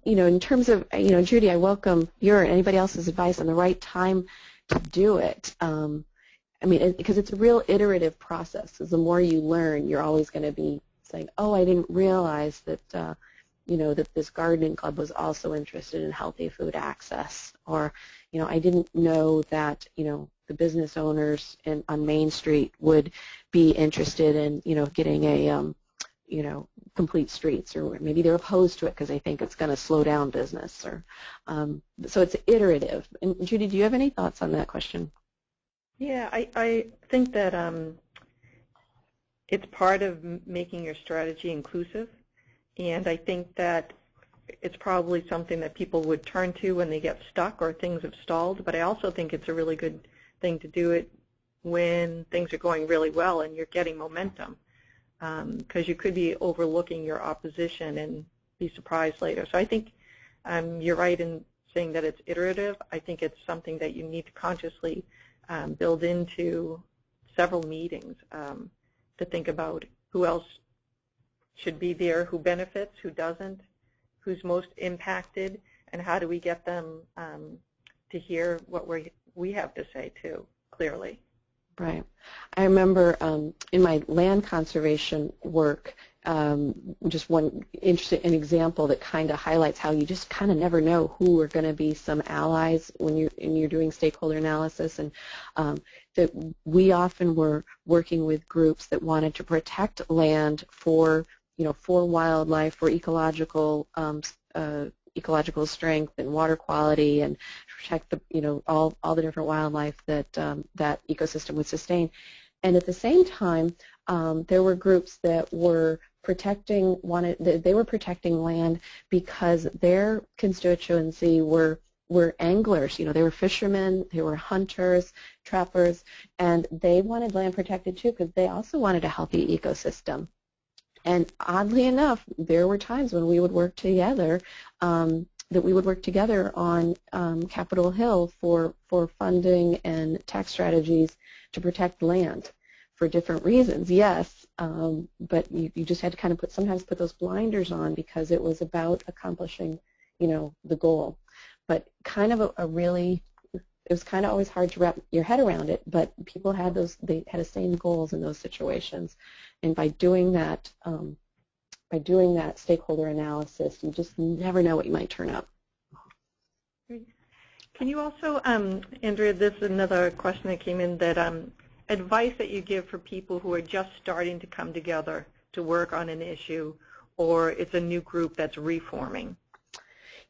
in terms of, Judy, I welcome your and anybody else's advice on the right time to do it. Because it's a real iterative process. As the more you learn, you're always going to be saying, oh, I didn't realize that, that this gardening club was also interested in healthy food access, or, I didn't know that, the business owners on Main Street would be interested in, getting a, complete streets, or maybe they're opposed to it because they think it's going to slow down business, or so it's iterative. And Judy, do you have any thoughts on that question? Yeah, I think that it's part of making your strategy inclusive. And I think that it's probably something that people would turn to when they get stuck or things have stalled. But I also think it's a really good thing to do it when things are going really well and you're getting momentum, because you could be overlooking your opposition and be surprised later. So I think you're right in saying that it's iterative. I think it's something that you need to consciously build into several meetings to think about who else should be there, who benefits, who doesn't, who's most impacted, and how do we get them to hear what we have to say too, clearly. Right. I remember in my land conservation work, just one interesting example that kind of highlights how you just kind of never know who are going to be some allies when you're doing stakeholder analysis, and that we often were working with groups that wanted to protect land for for wildlife, for ecological strength and water quality, and protect the all the different wildlife that that ecosystem would sustain. And at the same time, there were groups that were protecting land because their constituency were anglers. They were fishermen, they were hunters, trappers, and they wanted land protected too because they also wanted a healthy ecosystem. And oddly enough, there were times when we would work together, on Capitol Hill for funding and tax strategies to protect land for different reasons, yes, but you just had to kind of sometimes put those blinders on because it was about accomplishing, the goal. But kind of it was kind of always hard to wrap your head around it, but people had they had the same goals in those situations. And by doing that stakeholder analysis, you just never know what you might turn up. Can you also, Andrea, this is another question that came in, that advice that you give for people who are just starting to come together to work on an issue, or it's a new group that's reforming?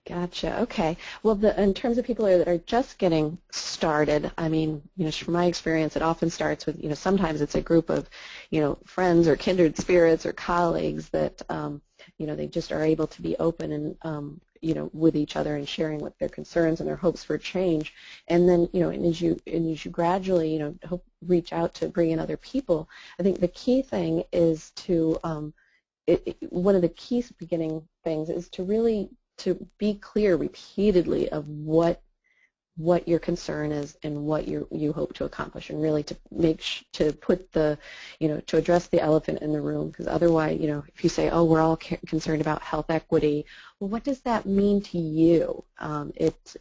Gotcha. Okay. Well, in terms of people that are just getting started, I mean, from my experience, it often starts with, sometimes it's a group of, friends or kindred spirits or colleagues that, they just are able to be open and, with each other and sharing what their concerns and their hopes for change. And then, and as you gradually, reach out to bring in other people, I think the key thing is to, one of the key beginning things is to really to be clear repeatedly of what your concern is and what you hope to accomplish, and really to to put the to address the elephant in the room, because otherwise if you say, oh, we're all concerned about health equity, well, what does that mean to you? It's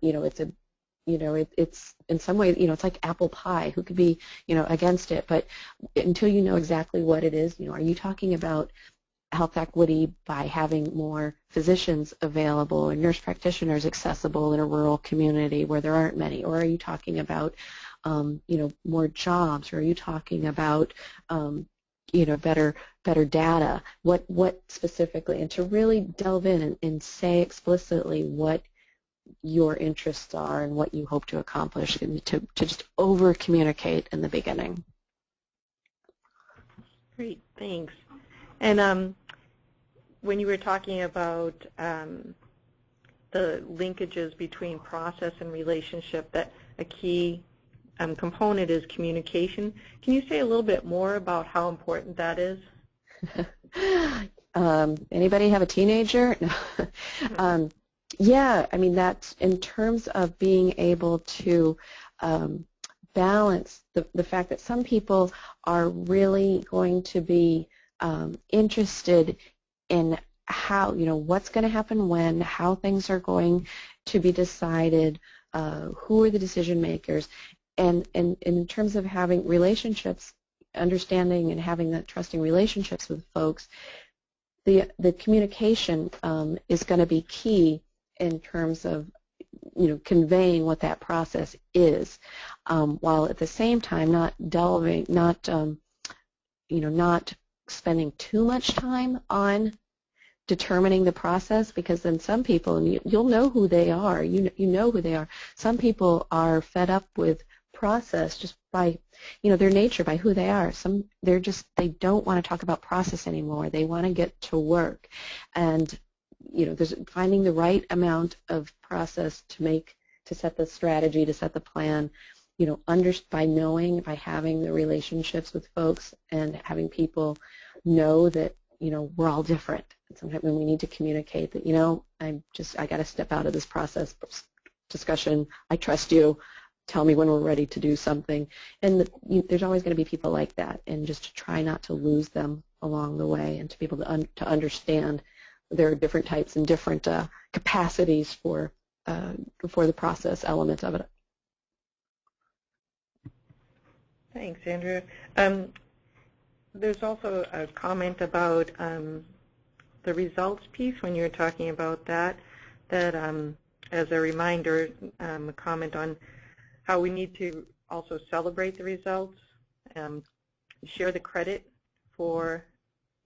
in some ways it's like apple pie. Who could be against it? But until you know exactly what it is, are you talking about health equity by having more physicians available and nurse practitioners accessible in a rural community where there aren't many? Or are you talking about, more jobs? Or are you talking about, better data? What specifically? And to really delve in and say explicitly what your interests are and what you hope to accomplish, and to just over-communicate in the beginning. Great, thanks. And when you were talking about the linkages between process and relationship, that a key component is communication. Can you say a little bit more about how important that is? Anybody have a teenager? Yeah, I mean, that's in terms of being able to balance the fact that some people are really going to be interested in how, what's going to happen when, how things are going to be decided, who are the decision makers, and in terms of having relationships, understanding and having that trusting relationships with folks, the communication is going to be key in terms of conveying what that process is, while at the same time not delving, not spending too much time on determining the process, because then some people, and you'll know who they are, you know who they are. Some people are fed up with process just by their nature, by who they are. They don't want to talk about process anymore. They want to get to work, and there's finding the right amount of process to set the strategy, to set the plan, by having the relationships with folks and having people know that we're all different. And sometimes when we need to communicate that I got to step out of this process discussion. I trust you. Tell me when we're ready to do something. And there's always going to be people like that, and just to try not to lose them along the way, and to be able to understand there are different types and different capacities for for the process element of it. Thanks, Andrea. There's also a comment about the results piece when you're talking about that as a reminder, a comment on how we need to also celebrate the results, share the credit for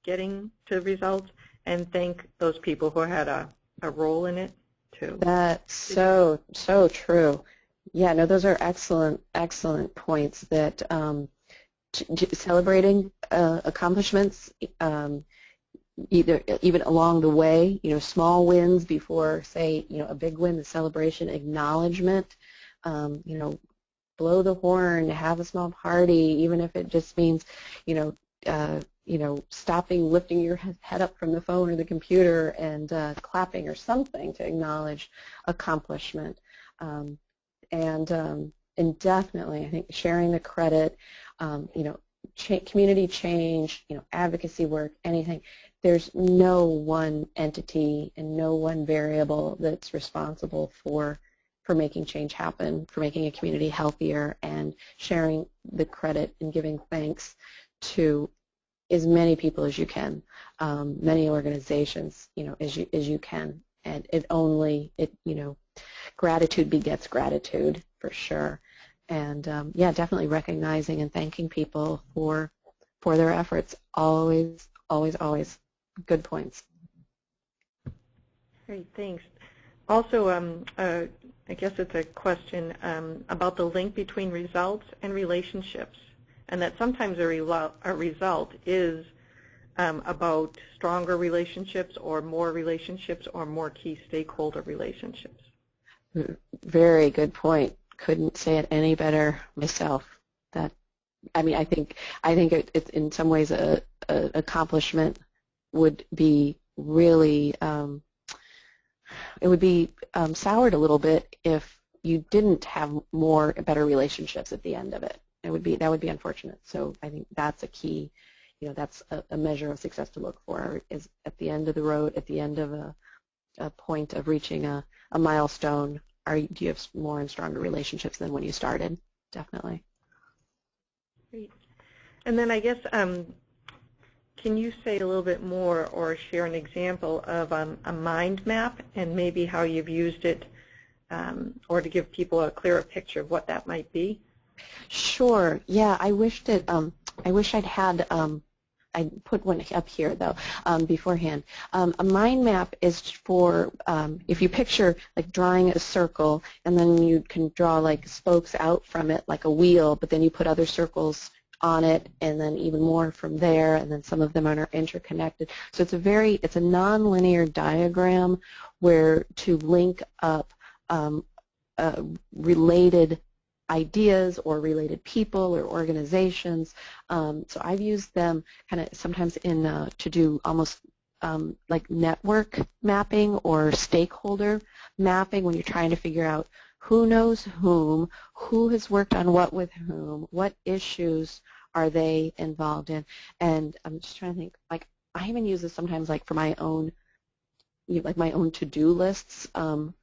getting to the results, and thank those people who had a role in it too. That's so true. Yeah, no, those are excellent points. That celebrating accomplishments, even along the way, small wins before, say, a big win, the celebration, acknowledgement, blow the horn, have a small party, even if it just means, stopping, lifting your head up from the phone or the computer and clapping or something to acknowledge accomplishment. And definitely, I think sharing the credit, community change, advocacy work, anything. There's no one entity and no one variable that's responsible for making change happen, for making a community healthier, and sharing the credit and giving thanks to as many people as you can, many organizations, as you can, and gratitude begets gratitude for sure, and yeah, definitely recognizing and thanking people for their efforts. Always good points. Great, thanks. Also, I guess it's a question about the link between results and relationships, and that sometimes a result is about stronger relationships or more key stakeholder relationships. Very good point. Couldn't say it any better myself. I think it's in some ways a accomplishment would be really it would be soured a little bit if you didn't have better relationships at the end of it. That would be unfortunate. So I think that's a key. That's a measure of success to look for, is at the end of the road, at the end of a point of reaching a milestone. Do you have more and stronger relationships than when you started? Definitely. Great. And then I guess, can you say a little bit more or share an example of a mind map and maybe how you've used it, or to give people a clearer picture of what that might be? Sure. Yeah, I wish I'd had. I put one up here though beforehand. A mind map is for if you picture like drawing a circle, and then you can draw like spokes out from it like a wheel, but then you put other circles on it, and then even more from there, and then some of them are interconnected. So it's a nonlinear diagram where to link up related ideas or related people or organizations. So I've used them kind of sometimes to do almost like network mapping or stakeholder mapping, when you're trying to figure out who knows whom, who has worked on what with whom, what issues are they involved in. And I'm just trying to think, like I even use this sometimes like for my own to-do lists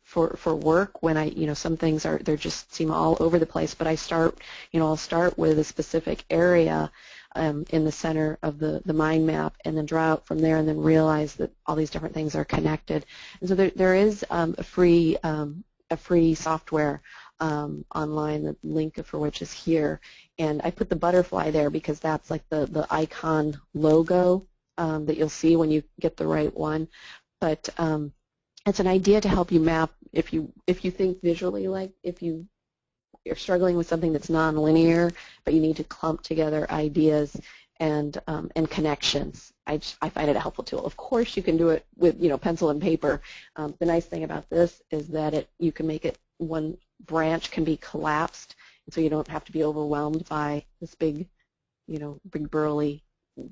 for work, when some things they just seem all over the place, but I'll start with a specific area in the center of the mind map, and then draw out from there, and then realize that all these different things are connected. And so there is a free software online, the link for which is here, and I put the butterfly there because that's like the icon logo that you'll see when you get the right one. But it's an idea to help you map if you think visually, like if you're struggling with something that's nonlinear, but you need to clump together ideas and connections. I find it a helpful tool. Of course, you can do it with pencil and paper. The nice thing about this is that you can make it, one branch can be collapsed, and so you don't have to be overwhelmed by this big burly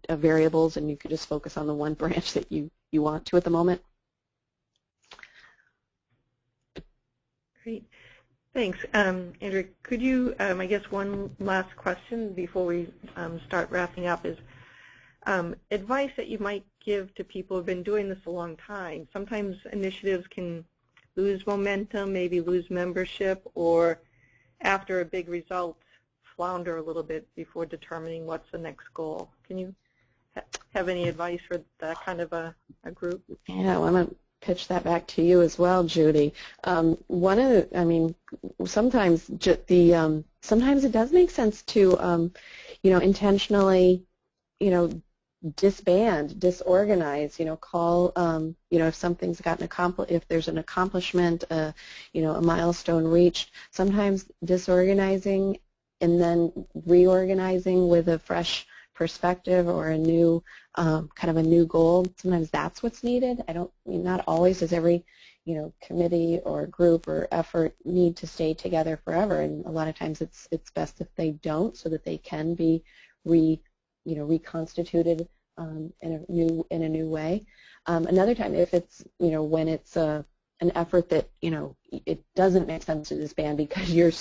variables, and you can just focus on the one branch that you want to at the moment. Great. Thanks. Andrew, could you, I guess one last question before we start wrapping up is advice that you might give to people who have been doing this a long time. Sometimes initiatives can lose momentum, maybe lose membership, or after a big result, flounder a little bit before determining what's the next goal. Can you have any advice for that kind of a group? Yeah, I want to pitch that back to you as well, Judy. One of the, I mean, sometimes sometimes it does make sense to, intentionally, disband, disorganize, call, if something's gotten accomplished, if there's an accomplishment, a milestone reached, sometimes disorganizing and then reorganizing with a fresh perspective or a new, kind of a new goal, sometimes that's what's needed. Not always does every, committee or group or effort need to stay together forever, and a lot of times it's best if they don't, so that they can be reconstituted in a new way. Another time, if it's when it's an effort that it doesn't make sense to disband because you're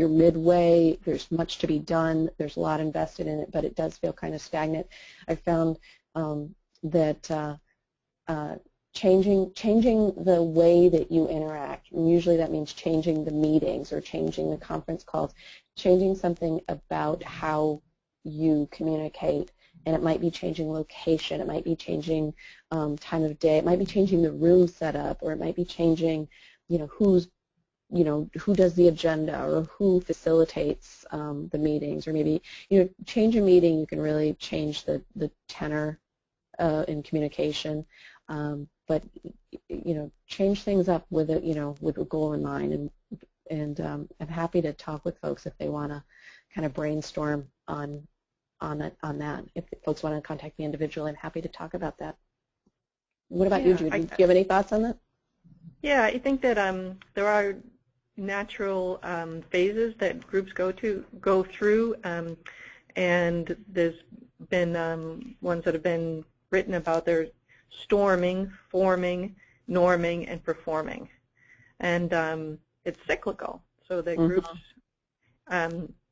midway, there's much to be done, there's a lot invested in it, but it does feel kind of stagnant. I found that changing the way that you interact, and usually that means changing the meetings or changing the conference calls, changing something about how you communicate, and it might be changing location, it might be changing time of day, it might be changing the room setup, or it might be changing, who does the agenda or who facilitates the meetings, or maybe, change a meeting, you can really change the tenor in communication, but, change things up with with a goal in mind, and I'm happy to talk with folks if they want to kind of brainstorm on that. If folks want to contact me individually, I'm happy to talk about that. What about you, Judy? Do you have any thoughts on that? Yeah, I think that there are natural phases that groups go through, and there's been ones that have been written about. There's storming, forming, norming, and performing, and it's cyclical. So that groups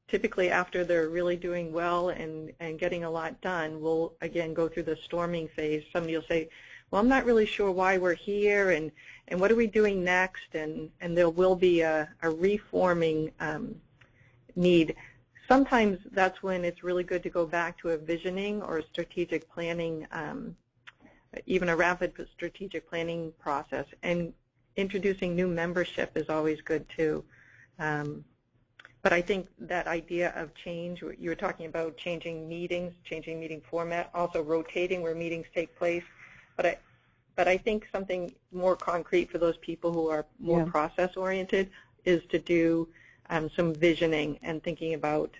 typically, after they're really doing well and getting a lot done, we'll again go through the storming phase. Somebody will say, well, I'm not really sure why we're here, and what are we doing next, and there will be a reforming need. Sometimes that's when it's really good to go back to a visioning or a strategic planning, even a rapid strategic planning process, and introducing new membership is always good too. But I think that idea of change, you were talking about changing meetings, changing meeting format, also rotating where meetings take place. But I think something more concrete for those people who are more process-oriented is to do some visioning and thinking about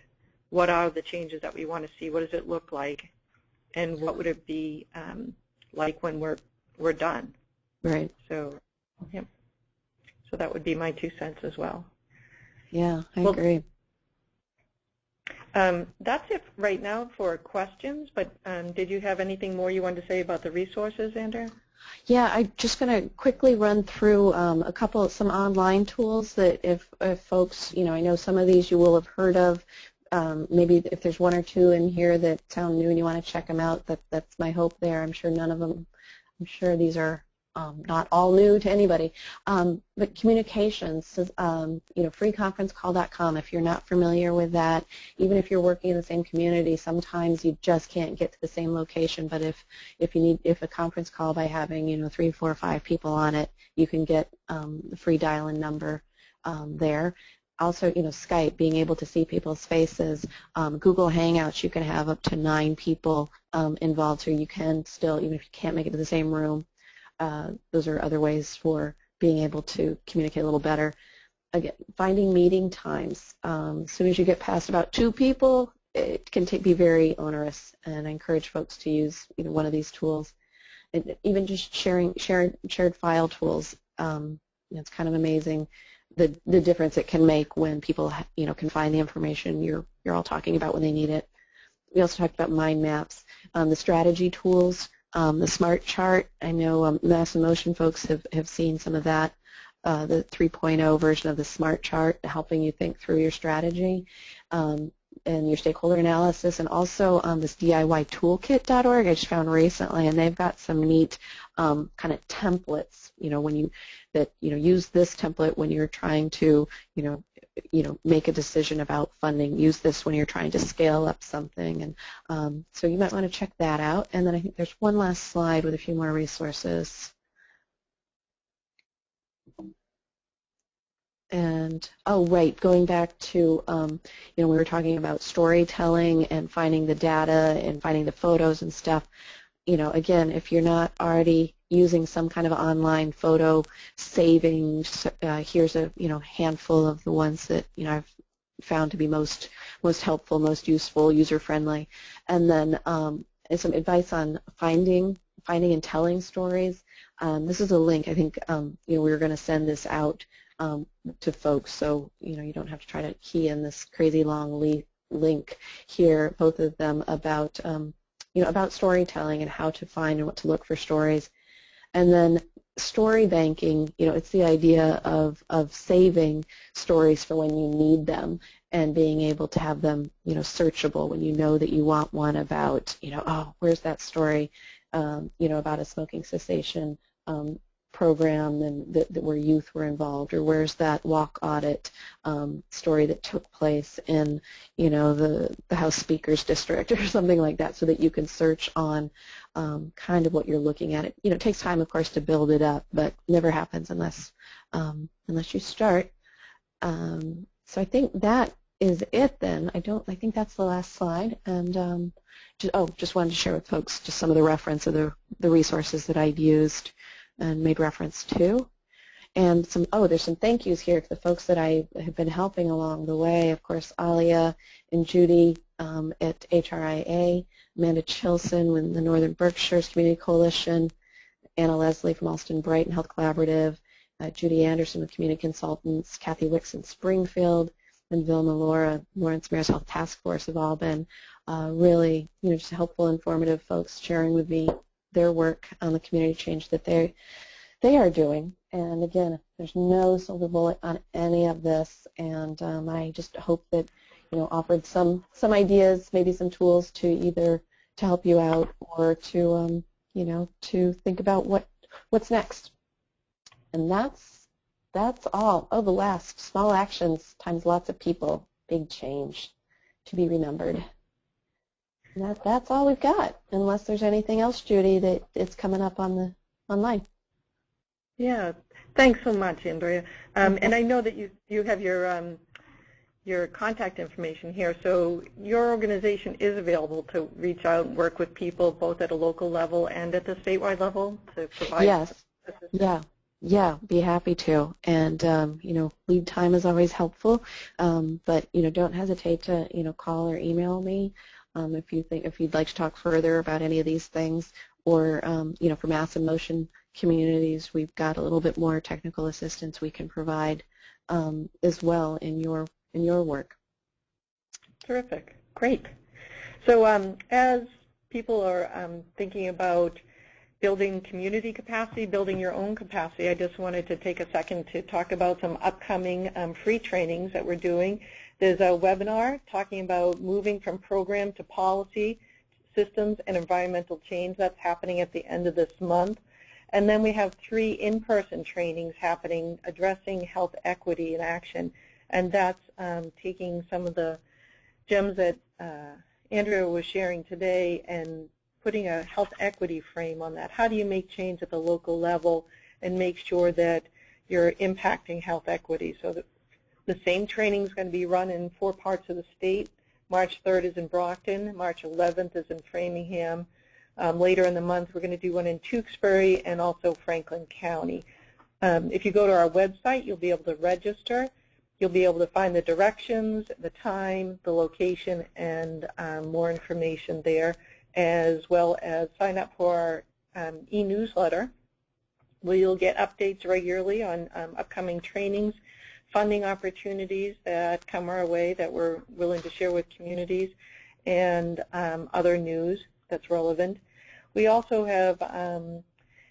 what are the changes that we want to see, what does it look like, and what would it be like when we're done. Right. So, yep. So that would be my 2 cents as well. Yeah, I agree. That's it right now for questions, but did you have anything more you wanted to say about the resources, Andrea? Yeah, I'm just going to quickly run through some online tools that if folks, I know some of these you will have heard of. Maybe if there's one or two in here that sound new and you want to check them out, that's my hope there. I'm sure these are not all new to anybody, but communications, freeconferencecall.com. If you're not familiar with that, even if you're working in the same community, sometimes you just can't get to the same location. But if a conference call by having 3, 4, 5 people on it, you can get the free dial-in number there. Also, Skype, being able to see people's faces. Google Hangouts, you can have up to 9 people involved, so you can still, even if you can't make it to the same room. Those are other ways for being able to communicate a little better. Again, finding meeting times. As soon as you get past about 2 people, it can be very onerous, and I encourage folks to use one of these tools. And even just shared file tools. It's kind of amazing the difference it can make when people can find the information you're all talking about when they need it. We also talked about mind maps, the strategy tools. The SMART chart, I know Mass in Motion folks have seen some of that, the 3.0 version of the SMART chart, helping you think through your strategy. and your stakeholder analysis, and also this DIYtoolkit.org I just found recently, and they've got some neat kind of templates. Use this template when you're trying to make a decision about funding. Use this when you're trying to scale up something, and so you might want to check that out. And then I think there's one last slide with a few more resources. And, oh, right, going back to, we were talking about storytelling and finding the data and finding the photos and stuff. Again, if you're not already using some kind of online photo saving, here's a, handful of the ones that, I've found to be most helpful, most useful, user-friendly. And then some advice on finding and telling stories. This is a link. I think, we were going to send this out to folks, so you don't have to try to key in this crazy long link here. Both of them about about storytelling and how to find and what to look for stories, and then story banking. It's the idea of saving stories for when you need them and being able to have them searchable when you know that you want one about oh, where's that story about a smoking cessation program and where youth were involved, or where's that walk audit story that took place in the House Speaker's district or something like that, so that you can search on kind of what you're looking at. It takes time, of course, to build it up, but never happens unless you start. So I think that is it then. I think that's the last slide, and just wanted to share with folks just some of the reference of the resources that I've used and made reference to. And there's some thank yous here to the folks that I have been helping along the way. Of course, Alia and Judy at HRIA, Amanda Chilson with the Northern Berkshires Community Coalition, Anna Leslie from Alston Brighton Health Collaborative, Judy Anderson with Community Consultants, Kathy Wicks in Springfield, and Vilma Lawrence Mayor's Health Task Force have all been really just helpful, informative folks sharing with me their work on the community change that they are doing. And again, there's no silver bullet on any of this, and I just hope that offered some ideas, maybe some tools to either to help you out or to to think about what's next. And that's all. Oh, the last, small actions times lots of people, big change to be remembered. That's all we've got, unless there's anything else, Judy, that it's coming up on the online. Yeah, thanks so much, Andrea. And I know that you have your contact information here, so your organization is available to reach out and work with people both at a local level and at the statewide level to provide assistance. Yeah, be happy to. And lead time is always helpful, but don't hesitate to call or email me. If you'd like to talk further about any of these things, or for mass and motion communities, we've got a little bit more technical assistance we can provide as well in your work. Terrific, great. So as people are thinking about building community capacity, building your own capacity, I just wanted to take a second to talk about some upcoming free trainings that we're doing. There's a webinar talking about moving from program to policy, systems, and environmental change. That's happening at the end of this month. And then we have 3 in-person trainings happening addressing health equity in action. And that's taking some of the gems that Andrea was sharing today and putting a health equity frame on that. How do you make change at the local level and make sure that you're impacting health equity? So the same training is going to be run in 4 parts of the state. March 3rd is in Brockton. March 11th is in Framingham. Later in the month, we're going to do one in Tewksbury and also Franklin County. If you go to our website, you'll be able to register. You'll be able to find the directions, the time, the location, and more information there, as well as sign up for our e-newsletter, where you'll get updates regularly on upcoming trainings, funding opportunities that come our way that we're willing to share with communities, and other news that's relevant. We also have,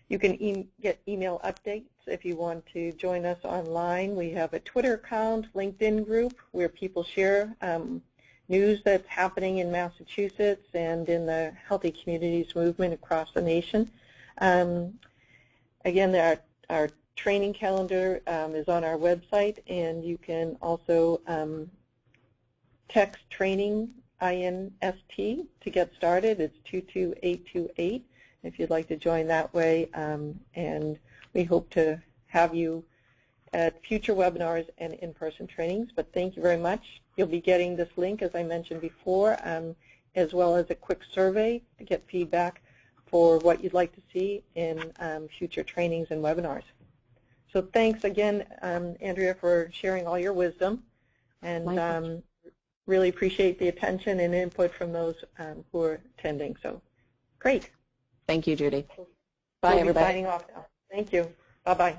you can get email updates if you want to join us online. We have a Twitter account, LinkedIn group, where people share news that's happening in Massachusetts and in the Healthy Communities movement across the nation. Again, our training calendar is on our website, and you can also text training, INST, to get started. It's 22828 if you'd like to join that way, and we hope to have you at future webinars and in-person trainings. But thank you very much. You'll be getting this link, as I mentioned before, as well as a quick survey to get feedback for what you'd like to see in future trainings and webinars. So thanks again, Andrea, for sharing all your wisdom, and really appreciate the attention and input from those who are attending. So great. Thank you, Judy. Bye, everybody. Signing off now. Thank you. Bye-bye.